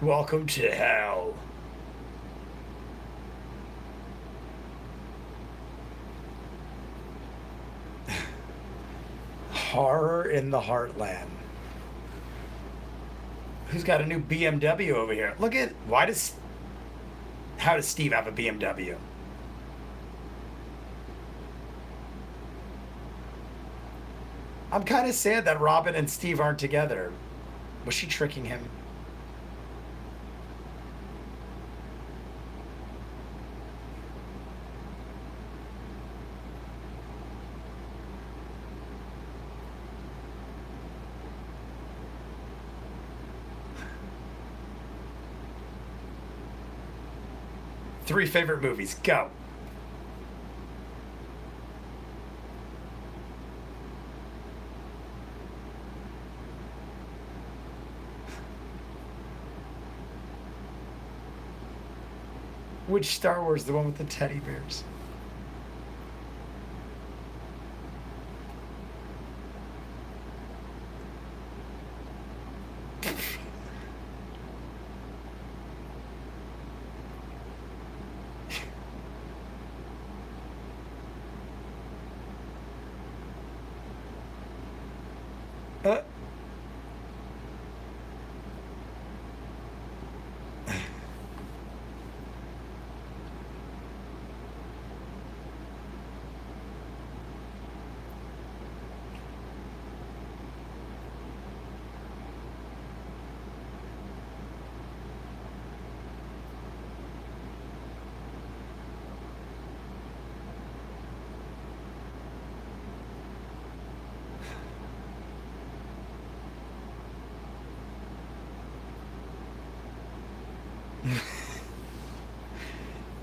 Welcome to hell. Horror in the Heartland. Who's got a new BMW over here? Look at, how does Steve have a BMW? I'm kind of sad that Robin and Steve aren't together. Was she tricking him? Three favorite movies. Go. Which Star Wars? The one with the teddy bears? Uh,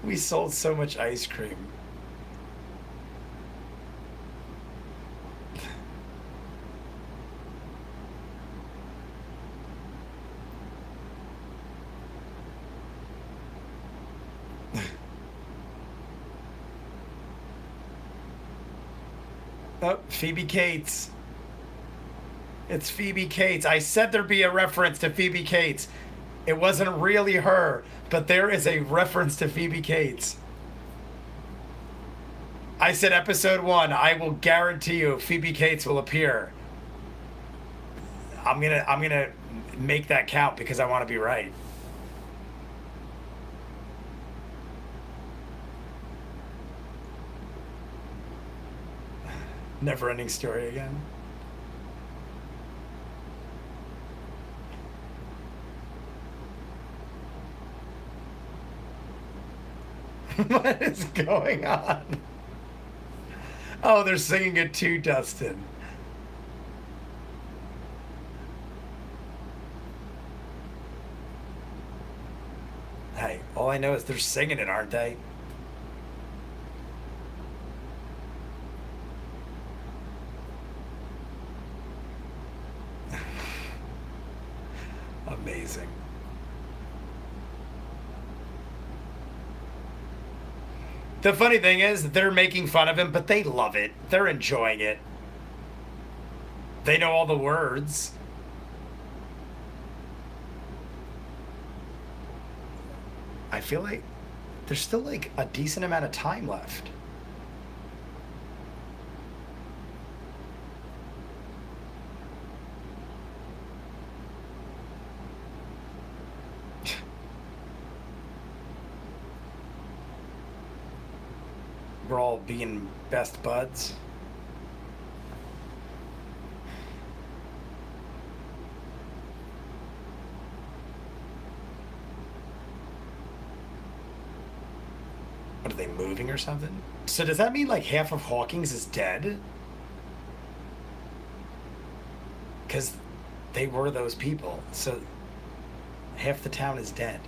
we sold so much ice cream. Oh, Phoebe Cates. It's Phoebe Cates. I said there'd be a reference to Phoebe Cates. It wasn't really her, but there is a reference to Phoebe Cates. I said episode 1. I will guarantee you Phoebe Cates will appear. I'm gonna make that count because I want to be right. Never ending story again. What is going on? Oh, they're singing it too, Dustin. Hey, all I know is they're singing it, aren't they? Amazing. The funny thing is, they're making fun of him, but they love it. They're enjoying it. They know all the words. I feel like there's still like a decent amount of time left. We're all being best buds. What are they moving or something? So does that mean like half of Hawkins is dead? Because they were those people. So half the town is dead.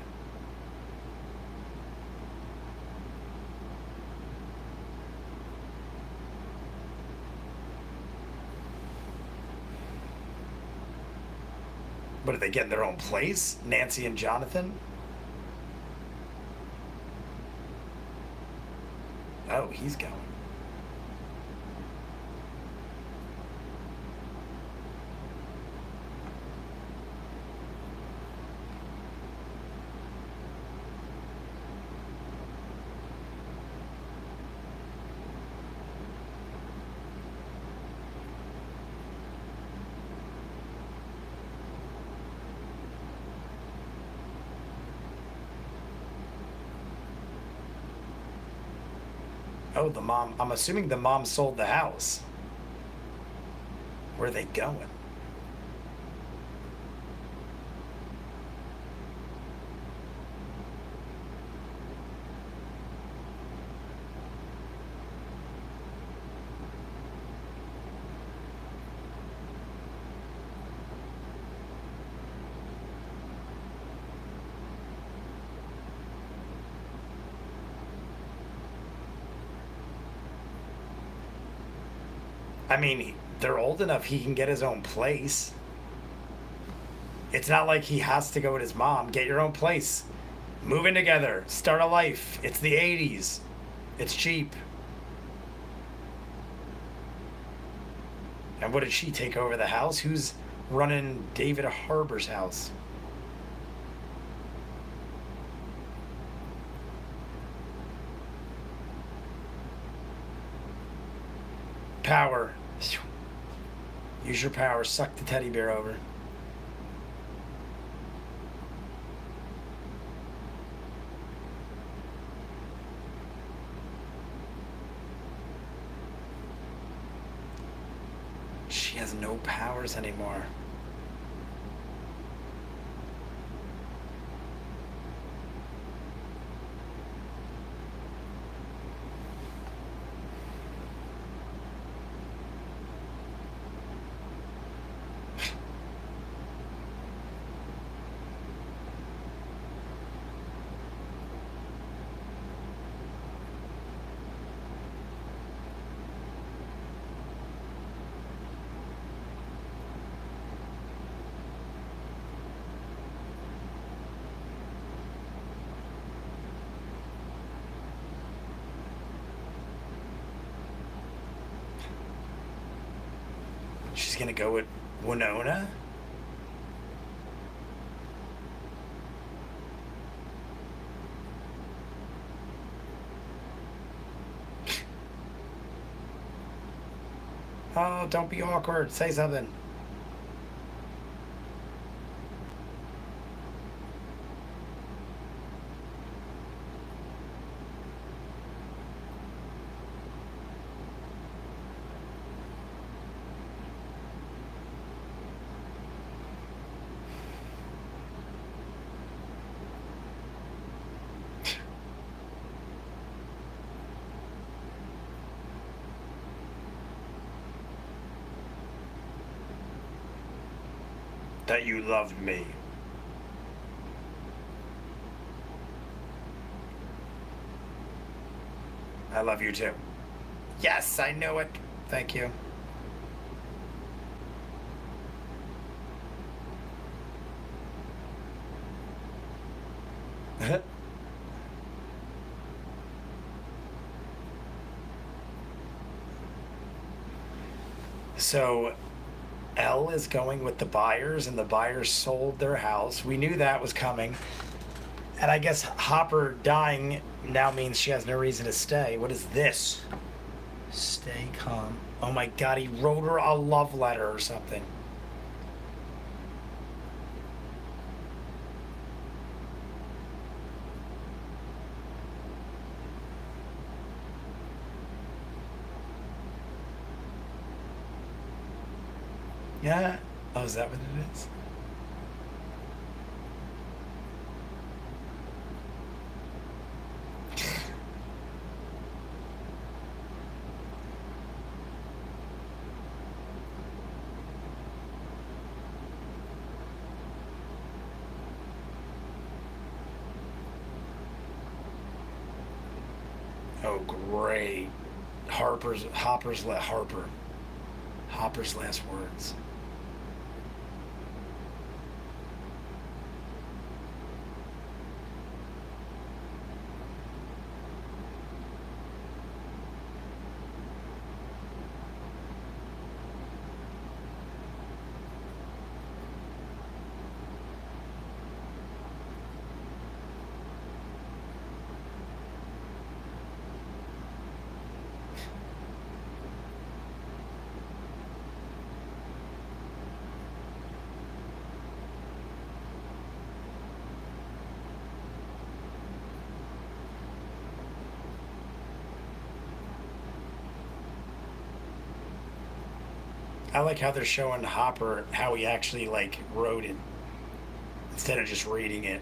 What, are they getting their own place? Nancy and Jonathan? Oh, he's going. Oh, the mom. I'm assuming the mom sold the house. Where are they going? I mean, they're old enough he can get his own place. It's not like he has to go with his mom. Get your own place. Move in together. Start a life. It's the 80s. It's cheap. And what did she take over the house? Who's running David Harbour's house? Power. Use your power. Suck the teddy bear over. She has no powers anymore. She's gonna go with Winona? Oh, don't be awkward. Say something. that you loved me. I love you too. Yes, I knew it. Thank you. So L is going with the buyers, and the buyers sold their house. We knew that was coming. And I guess Hopper dying now means she has no reason to stay. What is this? Stay calm. Oh my god, he wrote her a love letter or something. Yeah. Oh, is that what it is? Oh, great. Hopper's last words. I like how they're showing Hopper how he actually like wrote it instead of just reading it.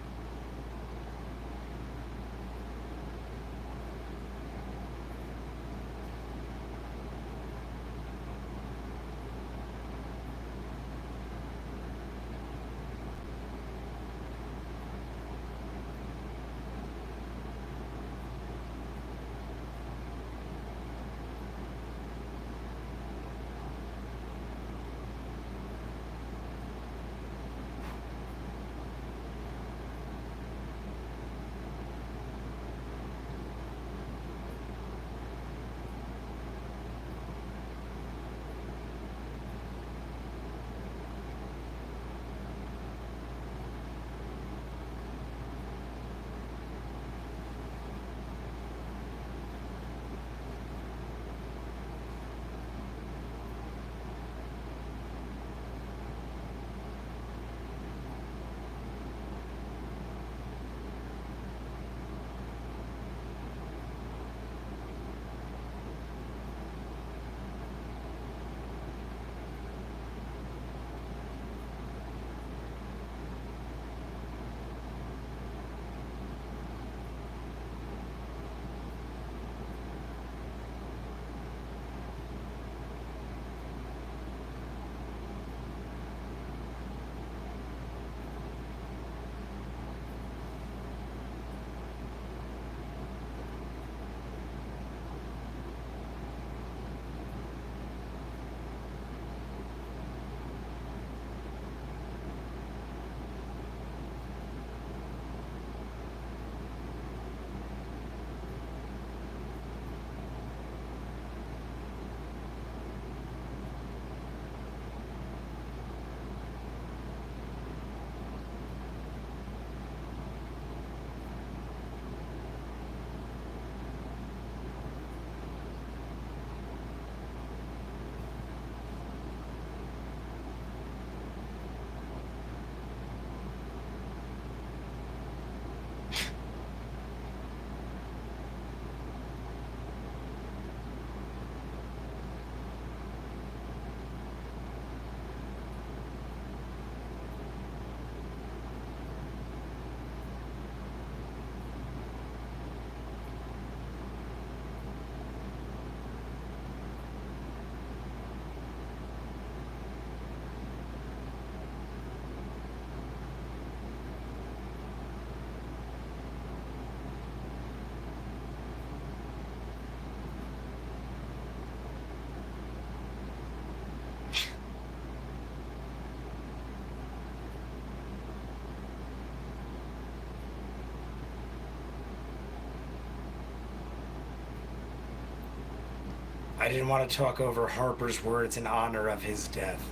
I didn't want to talk over Harper's words in honor of his death.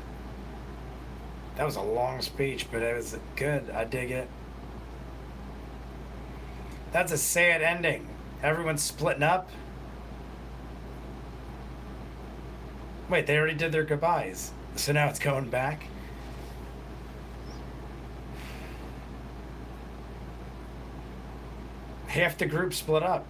That was a long speech, but it was good. I dig it. That's a sad ending. Everyone's splitting up. Wait, they already did their goodbyes. So now it's going back? Half the group split up.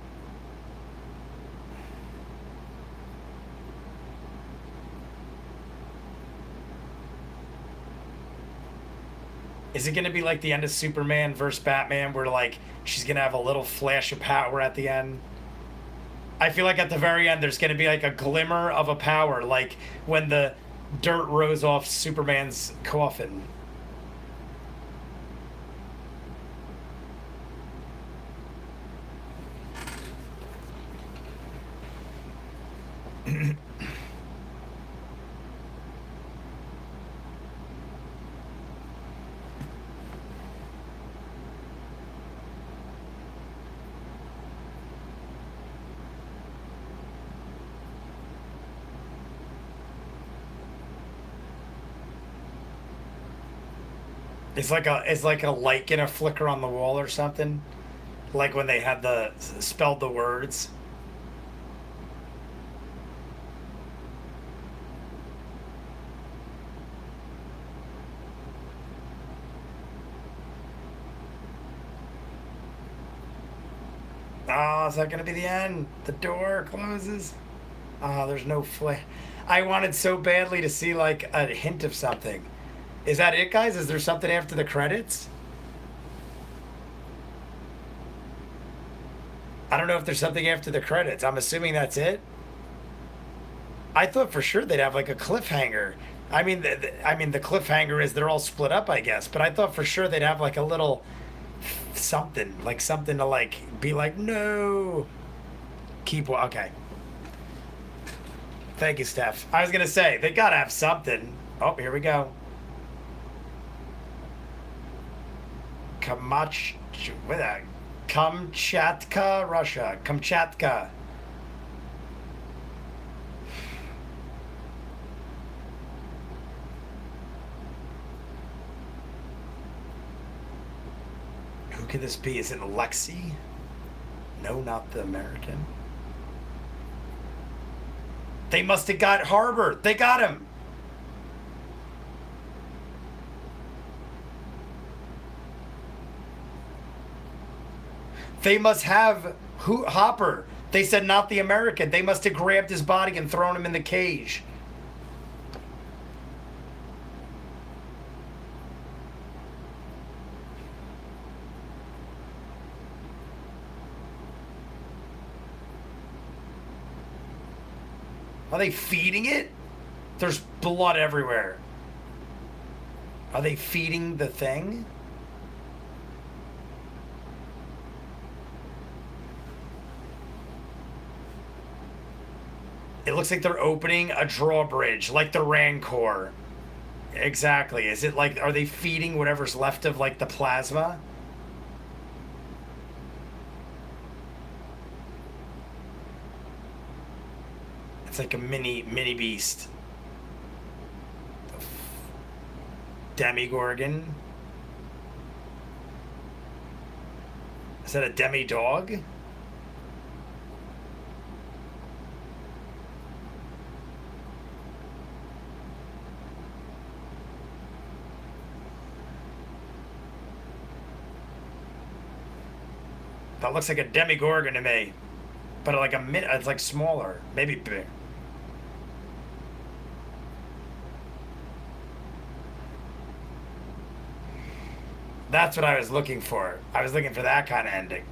Is it going to be like the end of Superman versus Batman where like she's going to have a little flash of power at the end? I feel like at the very end there's going to be like a glimmer of a power, like when the dirt rose off Superman's coffin. It's like a light gonna flicker on the wall or something, like when they had the spelled the words. Oh, is that gonna be the end? The door closes. Oh, there's no flare. I wanted so badly to see like a hint of something. Is that it, guys? Is there something after the credits? I don't know if there's something after the credits. I'm assuming that's it. I thought for sure they'd have like a cliffhanger. I mean the cliffhanger is they're all split up, I guess. But I thought for sure they'd have like a little something, like something to like be like, no. Okay. Thank you, Steph. I was gonna say they gotta have something. Oh, here we go. Kamach, what that? Kamchatka, Russia. Kamchatka. Who could this be? Is it Lexi? No, not the American. They must have got Harbor. They got him. They must have Hopper. They said not the American. They must have grabbed his body and thrown him in the cage. Are they feeding it? There's blood everywhere. Are they feeding the thing? It looks like they're opening a drawbridge, like the Rancor. Exactly. Is it like, are they feeding whatever's left of like the plasma? It's like a mini beast. Demigorgon. Is that a demi dog? That looks like a demigorgon to me, but like it's like smaller, maybe big. That's what I was looking for. I was looking for that kind of ending.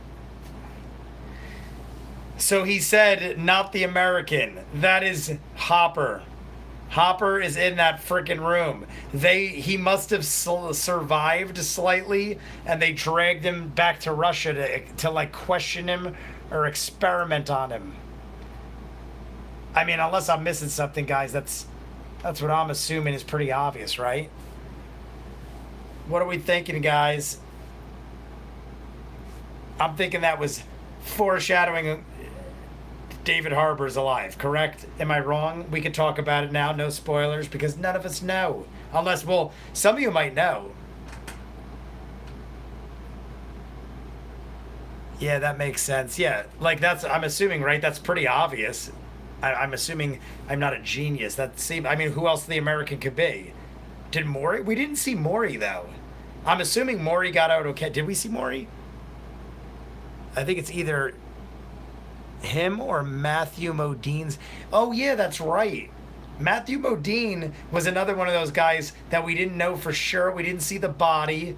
So he said, not the American. That is Hopper. Hopper is in that freaking room. He must have survived slightly, and they dragged him back to Russia to like question him or experiment on him. I mean, unless I'm missing something, guys, that's what I'm assuming is pretty obvious, right? What are we thinking, guys? I'm thinking that was foreshadowing David Harbour's alive, correct? Am I wrong? We could talk about it now, no spoilers, because none of us know. Unless, well, some of you might know. Yeah, that makes sense. Yeah, like I'm assuming, right? That's pretty obvious. I'm assuming I'm not a genius. That seems, I mean, who else the American could be? Did Maury? We didn't see Maury, though. I'm assuming Maury got out okay. Did we see Maury? I think it's either him or Matthew Modine's. Oh, yeah, that's right. Matthew Modine was another one of those guys that we didn't know for sure. We didn't see the body.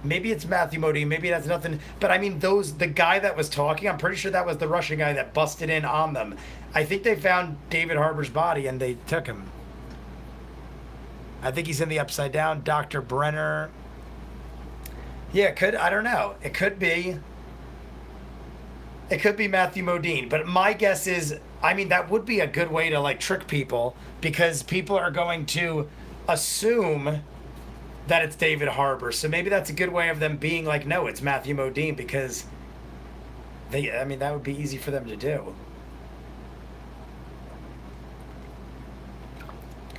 Maybe it's Matthew Modine. Maybe that's nothing. But I mean, the guy that was talking, I'm pretty sure that was the Russian guy that busted in on them. I think they found David Harbour's body and they took him. I think he's in the Upside Down. Dr. Brenner. Yeah, I don't know. It could be. It could be Matthew Modine. But my guess is, I mean, that would be a good way to like trick people because people are going to assume that it's David Harbour. So maybe that's a good way of them being like, no, it's Matthew Modine because I mean, that would be easy for them to do.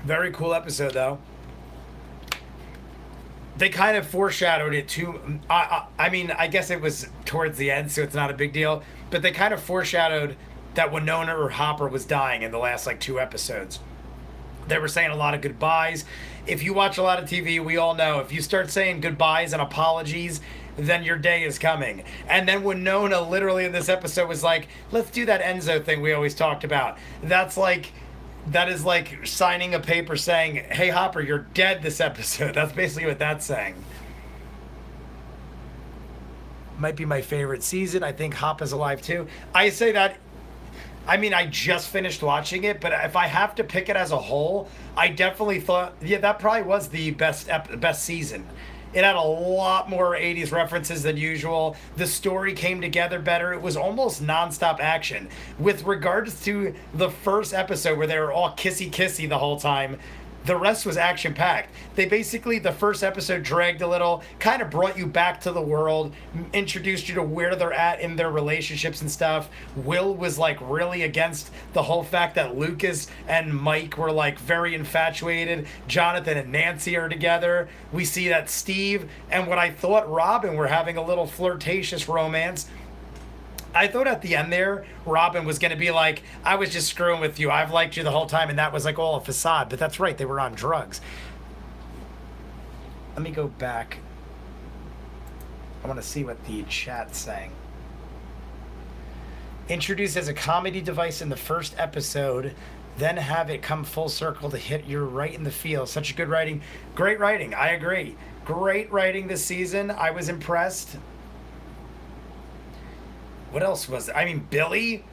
Very cool episode, though. They kind of foreshadowed it too. I mean, I guess it was towards the end, so it's not a big deal. But they kind of foreshadowed that Winona or Hopper was dying in the last like 2 episodes. They were saying a lot of goodbyes. If you watch a lot of TV, we all know if you start saying goodbyes and apologies, then your day is coming. And then Winona literally in this episode was like, let's do that Enzo thing we always talked about. That is like signing a paper saying, hey, Hopper, you're dead this episode. That's basically what that's saying. Might be my favorite season. I think Hop is alive too. I say that, I mean, I just finished watching it, but if I have to pick it as a whole, I definitely thought, yeah, that probably was the best season. It had a lot more 80s references than usual. The story came together better. It was almost nonstop action. With regards to the first episode where they were all kissy-kissy the whole time, the rest was action-packed. They basically, the first episode dragged a little, kind of brought you back to the world, introduced you to where they're at in their relationships and stuff. Will was like really against the whole fact that Lucas and Mike were like very infatuated. Jonathan and Nancy are together. We see that Steve and what I thought Robin were having a little flirtatious romance. I thought at the end there, Robin was going to be like, I was just screwing with you. I've liked you the whole time. And that was like all a facade. But that's right. They were on drugs. Let me go back. I want to see what the chat's saying. Introduced as a comedy device in the first episode, then have it come full circle to hit you right in the feel. Such a good writing. Great writing. I agree. Great writing this season. I was impressed. What else was there? I mean, Billy,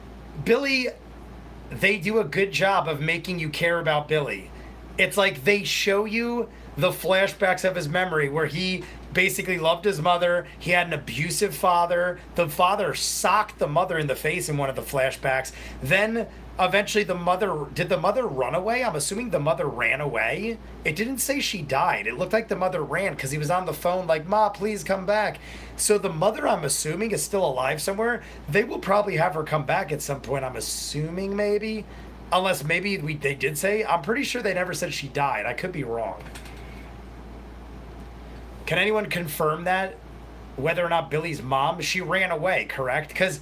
they do a good job of making you care about Billy. It's like they show you the flashbacks of his memory where he basically loved his mother. He had an abusive father. The father socked the mother in the face in one of the flashbacks. Then eventually did the mother run away? I'm assuming the mother ran away. It didn't say she died. It looked like the mother ran because he was on the phone like, Ma, please come back. So the mother, I'm assuming, is still alive somewhere. They will probably have her come back at some point, I'm assuming, maybe. Unless maybe they did say. I'm pretty sure they never said she died. I could be wrong. Can anyone confirm that? Whether or not Billy's mom, she ran away, correct? Because,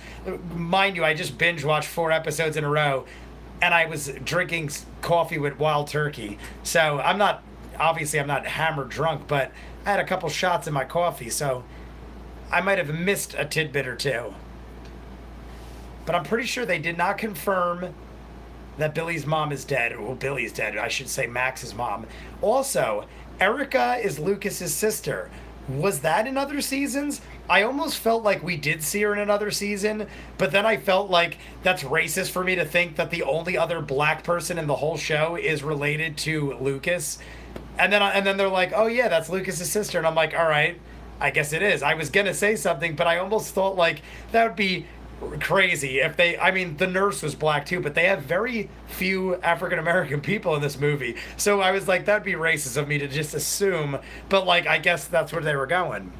mind you, I just binge watched 4 episodes in a row, and I was drinking coffee with Wild Turkey. So I'm not hammered drunk, but I had a couple shots in my coffee, so I might have missed a tidbit or two. But I'm pretty sure they did not confirm that Billy's mom is dead. Well, Billy's dead. I should say Max's mom. Also, Erica is Lucas's sister. Was that in other seasons? I almost felt like we did see her in another season, but then I felt like that's racist for me to think that the only other black person in the whole show is related to Lucas. And then they're like, oh yeah, that's Lucas's sister. And I'm like, all right, I guess it is. I was going to say something, but I almost thought like that would be crazy if the nurse was black too, but they have very few African American people in this movie, so I was like, that'd be racist of me to just assume, but like I guess that's where they were going.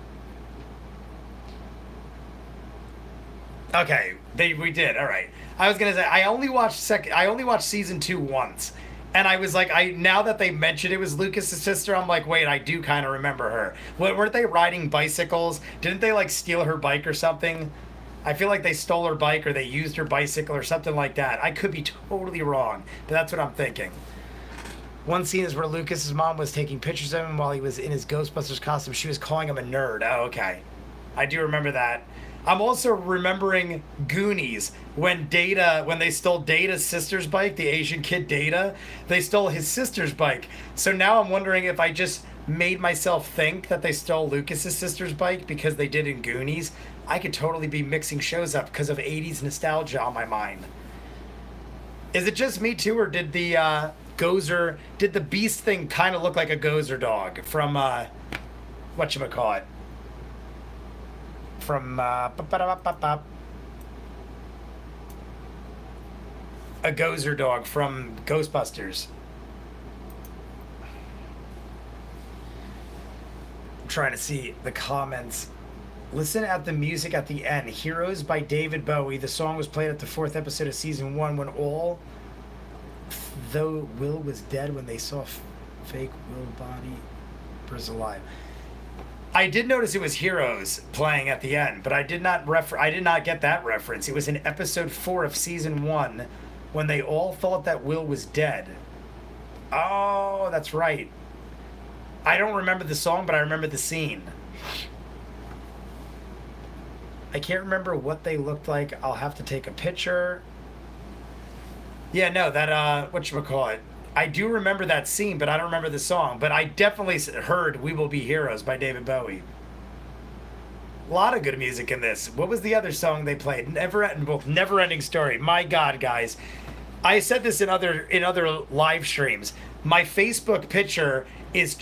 Okay, we did. All right. I was gonna say I only watched season 2 once, and I was like, I now that they mentioned it was Lucas's sister, I'm like, wait, I do kind of remember her. Weren't they riding bicycles? Didn't they like steal her bike or something? I feel like they stole her bike or they used her bicycle or something like that. I could be totally wrong, but that's what I'm thinking. One scene is where Lucas's mom was taking pictures of him while he was in his Ghostbusters costume. She was calling him a nerd. Oh, okay. I do remember that. I'm also remembering Goonies when they stole Data's sister's bike, the Asian kid Data, they stole his sister's bike. So now I'm wondering if I just made myself think that they stole Lucas's sister's bike because they did in Goonies. I could totally be mixing shows up because of 80s nostalgia on my mind. Is it just me too, or did did the Beast thing kind of look like a Gozer dog from whatchamacallit? From a Gozer dog from Ghostbusters. I'm trying to see the comments. Listen at the music at the end. Heroes by David Bowie. The song was played at the 4th episode of season 1 when all, though Will was dead when they saw fake Will body was alive. I did notice it was Heroes playing at the end, but I did not get that reference. It was in episode 4 of season 1 when they all thought that Will was dead. Oh, that's right. I don't remember the song, but I remember the scene. I can't remember what they looked like. I'll have to take a picture. Yeah, no, that whatchamacallit. I do remember that scene, but I don't remember the song. But I definitely heard "We Will Be Heroes" by David Bowie. A lot of good music in this. What was the other song they played? Never Ending Story. My God, guys. I said this in other live streams. My Facebook picture is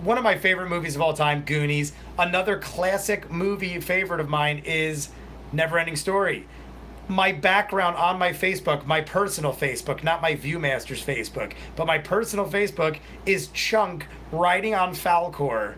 one of my favorite movies of all time, Goonies. Another classic movie favorite of mine is Never Ending Story. My background on my Facebook, my personal Facebook, not my ViewMasters Facebook, but my personal Facebook is Chunk riding on Falcor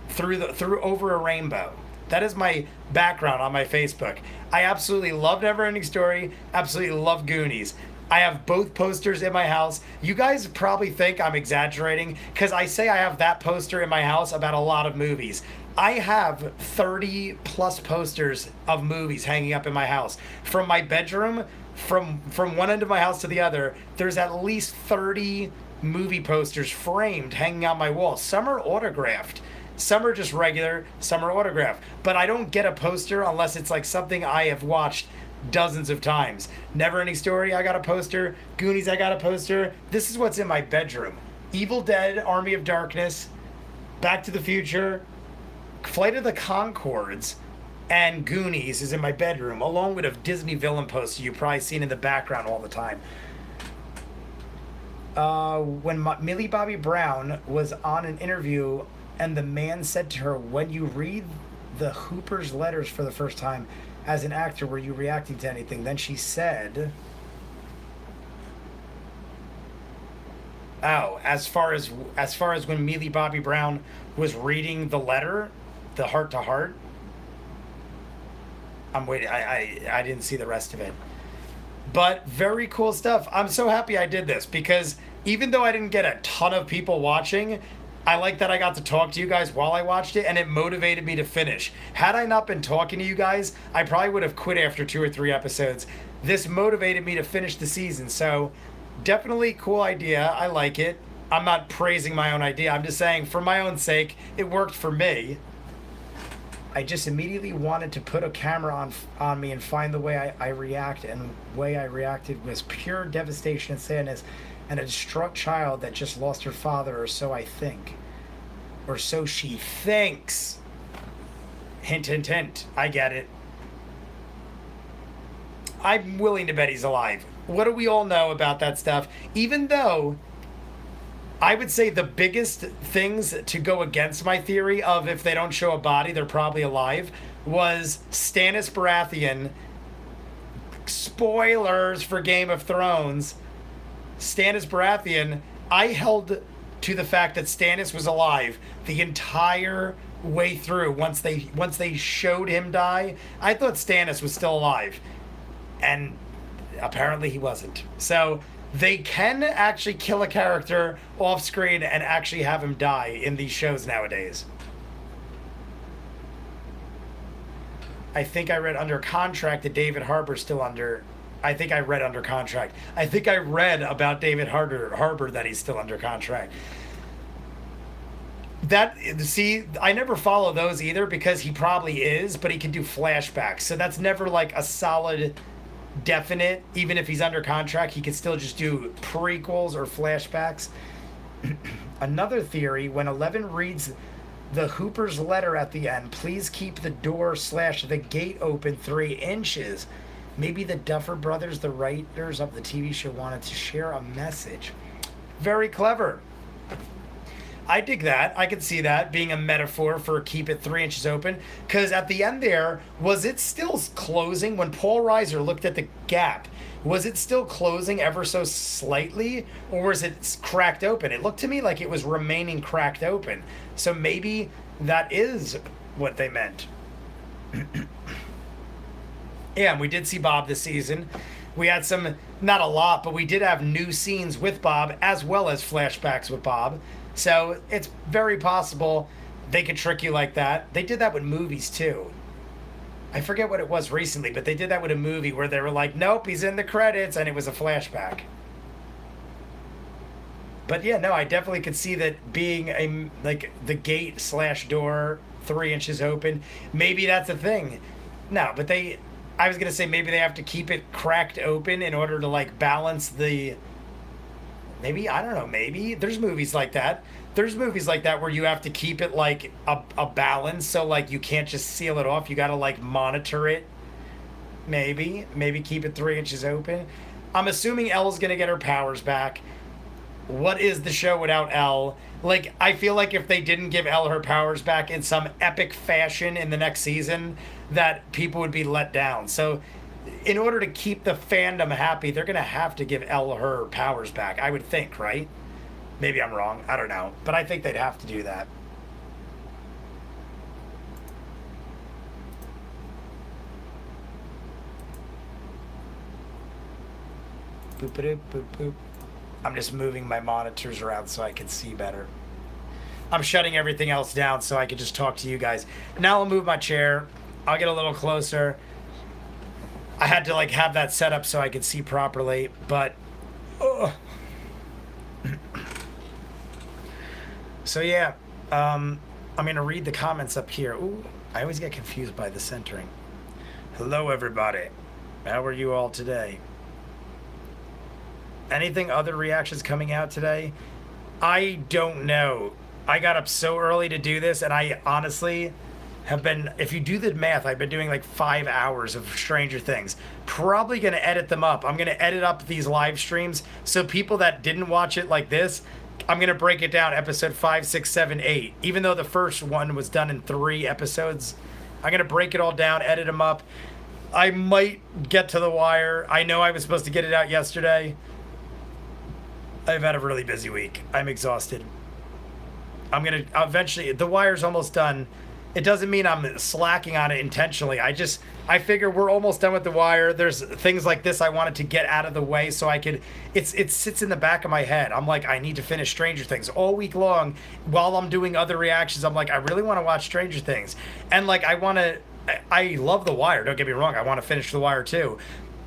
through over a rainbow. That is my background on my Facebook. I absolutely love Never Ending Story, absolutely love Goonies. I have both posters in my house. You guys probably think I'm exaggerating because I say I have that poster in my house about a lot of movies. I have 30 plus posters of movies hanging up in my house. From my bedroom, from one end of my house to the other, there's at least 30 movie posters framed hanging on my wall. Some are autographed. Some are just regular, some are autographed. But I don't get a poster unless it's like something I have watched dozens of times. Never Ending Story, I got a poster. Goonies, I got a poster. This is what's in my bedroom. Evil Dead, Army of Darkness, Back to the Future, Flight of the Conchords, and Goonies is in my bedroom, along with a Disney villain poster you've probably seen in the background all the time. When Millie Bobby Brown was on an interview and the man said to her, when you read the Hooper's letters for the first time as an actor, were you reacting to anything? Then she said, oh, as far as when Millie Bobby Brown was reading the letter, the heart to heart. I'm waiting. I didn't see the rest of it. But very cool stuff. I'm so happy I did this because even though I didn't get a ton of people watching, I like that I got to talk to you guys while I watched it, and it motivated me to finish. Had I not been talking to you guys, I probably would have quit after 2 or 3 episodes. This motivated me to finish the season, so definitely cool idea. I like it. I'm not praising my own idea. I'm just saying, for my own sake, it worked for me. I just immediately wanted to put a camera on me and find the way I react, and the way I reacted was pure devastation and sadness, and a distraught child that just lost her father, or so I think. Or so she thinks. Hint, hint, hint. I get it. I'm willing to bet he's alive. What do we all know about that stuff? Even though I would say the biggest things to go against my theory of if they don't show a body, they're probably alive, was Stannis Baratheon. Spoilers for Game of Thrones. Stannis Baratheon, I held to the fact that Stannis was alive the entire way through once they showed him die. I thought Stannis was still alive, and apparently he wasn't. So they can actually kill a character off screen and actually have him die in these shows nowadays. I think I read under contract that David Harbour's still under. I think I read under contract. I think I read about David Harbour that he's still under contract. That, see, I never follow those either because he probably is, but he can do flashbacks. So that's never like a solid, definite. Even if he's under contract, he can still just do prequels or flashbacks. Another theory: when Eleven reads the Hooper's letter at the end, please keep the door / the gate open 3 inches. Maybe the Duffer Brothers, the writers of the TV show, wanted to share a message. Very clever. I dig that. I could see that being a metaphor for keep it 3 inches open. Because at the end there, was it still closing? When Paul Reiser looked at the gap, was it still closing ever so slightly? Or was it cracked open? It looked to me like it was remaining cracked open. So maybe that is what they meant. Yeah, and we did see Bob this season. We had some, not a lot, but we did have new scenes with Bob as well as flashbacks with Bob. So it's very possible they could trick you like that. They did that with movies too. I forget what it was recently, but they did that with a movie where they were like, nope, he's in the credits, and it was a flashback. But yeah, no, I definitely could see that being a, like, the gate / door 3 inches open. Maybe that's a thing. No, but I was going to say maybe they have to keep it cracked open in order to, like, balance the... Maybe, I don't know, maybe. There's movies like that. There's movies like that where you have to keep it, like, a balance. So, like, you can't just seal it off. You got to, like, monitor it. Maybe keep it 3 inches open. I'm assuming Elle's going to get her powers back. What is the show without Elle? Like, I feel like if they didn't give Elle her powers back in some epic fashion in the next season, that people would be let down. So, in order to keep the fandom happy, they're going to have to give Elle her powers back, I would think, right? Maybe I'm wrong. I don't know. But I think they'd have to do that. Boop, boop, boop, boop. I'm just moving my monitors around so I can see better. I'm shutting everything else down so I can just talk to you guys. Now I'll move my chair. I'll get a little closer. I had to, like, have that set up so I could see properly, but... So yeah, I'm going to read the comments up here. Ooh, I always get confused by the centering. Hello, everybody. How are you all today? Anything other reactions coming out today? I don't know. I got up so early to do this, and I honestly have been, if you do the math, I've been doing like 5 hours of Stranger Things. Probably going to edit them up. I'm going to edit up these live streams so people that didn't watch it like this, I'm going to break it down episode 5, 6, 7, 8. Even though the first one was done in 3 episodes, I'm going to break it all down, edit them up. I might get to The Wire. I know I was supposed to get it out yesterday. I've had a really busy week. I'm exhausted. I'm going to eventually... The Wire's almost done. It doesn't mean I'm slacking on it intentionally. I figure we're almost done with The Wire. There's things like this I wanted to get out of the way so I could... It sits in the back of my head. I'm like, I need to finish Stranger Things. All week long, while I'm doing other reactions, I'm like, I really want to watch Stranger Things. And, like, I love The Wire. Don't get me wrong. I want to finish The Wire, too.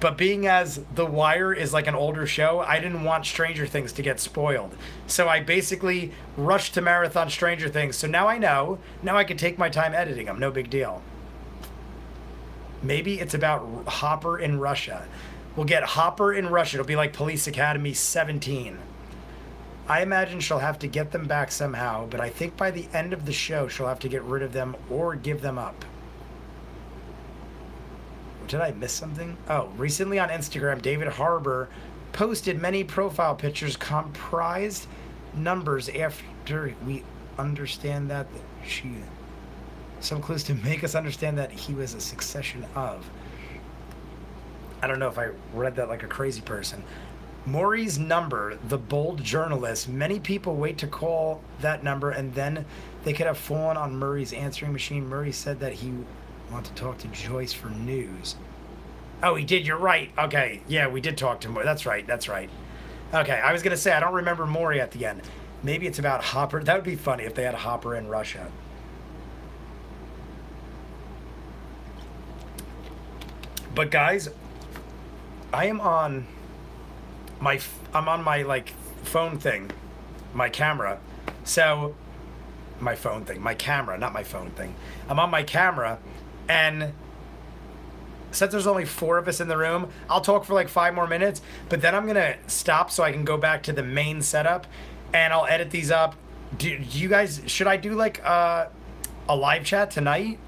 But being as The Wire is like an older show, I didn't want Stranger Things to get spoiled. So I basically rushed to marathon Stranger Things. So now I know. Now I can take my time editing them. No big deal. Maybe it's about Hopper in Russia. We'll get Hopper in Russia. It'll be like Police Academy 17. I imagine she'll have to get them back somehow, but I think by the end of the show, she'll have to get rid of them or give them up. Did I miss something? Oh, recently on Instagram, David Harbour posted many profile pictures comprised numbers after we understand that she... Some clues to make us understand that he was a succession of... I don't know if I read that like a crazy person. Maury's number, the bold journalist. Many people wait to call that number and then they could have fallen on Murray's answering machine. Murray said that he wanted to talk to Joyce for news. Oh, he did. You're right. Okay. Yeah, we did talk to Maury. That's right. That's right. Okay. I was going to say, I don't remember Maury at the end. Maybe it's about Hopper. That would be funny if they had a Hopper in Russia. But guys, I'm on my like phone thing, my camera. So my phone thing, my camera, not my phone thing. I'm on my camera, and since there's only 4 of us in the room, I'll talk for like 5 more minutes, but then I'm gonna stop so I can go back to the main setup, and I'll edit these up. Do you guys, should I do like a live chat tonight?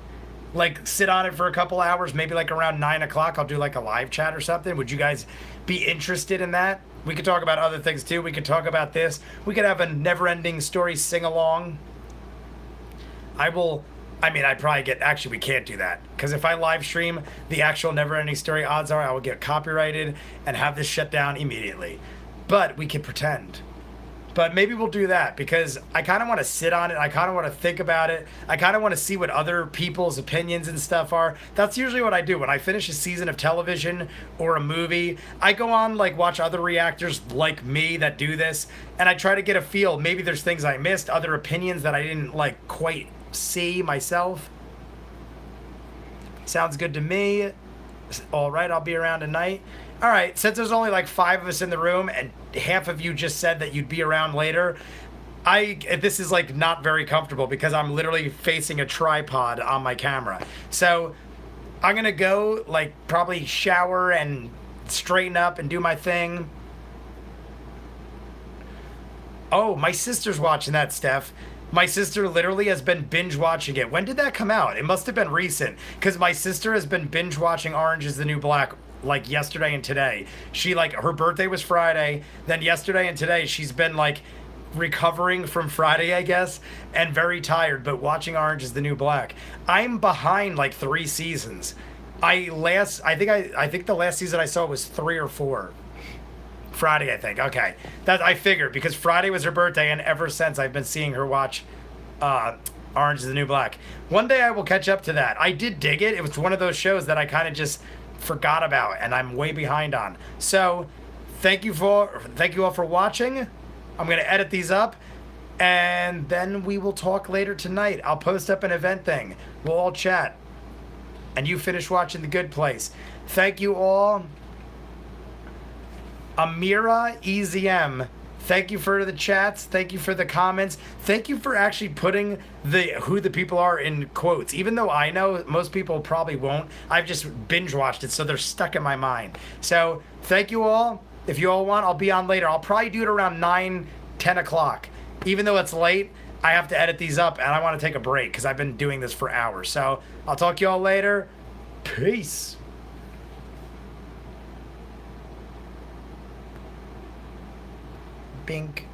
Like sit on it for a couple hours, maybe like around 9 o'clock, I'll do like a live chat or something. Would you guys be interested in that? We could talk about other things too. We could talk about this. We could have a never-ending story sing-along. I probably get, actually we can't do that, because if I live stream the actual never-ending story, odds are I will get copyrighted and have this shut down immediately. But we could pretend. But maybe we'll do that, because I kind of want to sit on it. I kind of want to think about it. I kind of want to see what other people's opinions and stuff are. That's usually what I do when I finish a season of television or a movie. I go on, like, watch other reactors like me that do this, and I try to get a feel. Maybe there's things I missed, other opinions that I didn't, like, quite see myself. Sounds good to me. All right, I'll be around tonight. All right, since there's only like 5 of us in the room and half of you just said that you'd be around later, this is like not very comfortable because I'm literally facing a tripod on my camera. So I'm gonna go like probably shower and straighten up and do my thing. Oh, my sister's watching that, Steph. My sister literally has been binge watching it. When did that come out? It must have been recent, because my sister has been binge watching Orange is the New Black like yesterday and today. She, like, her birthday was Friday, then yesterday and today she's been like recovering from Friday, I guess, and very tired, but watching Orange is the New Black. I'm behind like 3 seasons. I think the last season I saw was 3 or 4. Friday, I think. Okay. That I figured, because Friday was her birthday, and ever since I've been seeing her watch Orange is the New Black. One day I will catch up to that. I did dig it. It was one of those shows that I kind of just forgot about, and I'm way behind on. So, thank you all for watching. I'm going to edit these up, and then we will talk later tonight. I'll post up an event thing. We'll all chat. And you finish watching The Good Place. Thank you all. Amira EZM, thank you for the chats. Thank you for the comments. Thank you for actually putting who the people are in quotes. Even though I know most people probably won't, I've just binge watched it, so they're stuck in my mind. So thank you all. If you all want, I'll be on later. I'll probably do it around 9, 10 o'clock. Even though it's late, I have to edit these up, and I want to take a break because I've been doing this for hours. So I'll talk to you all later. Peace. Bink.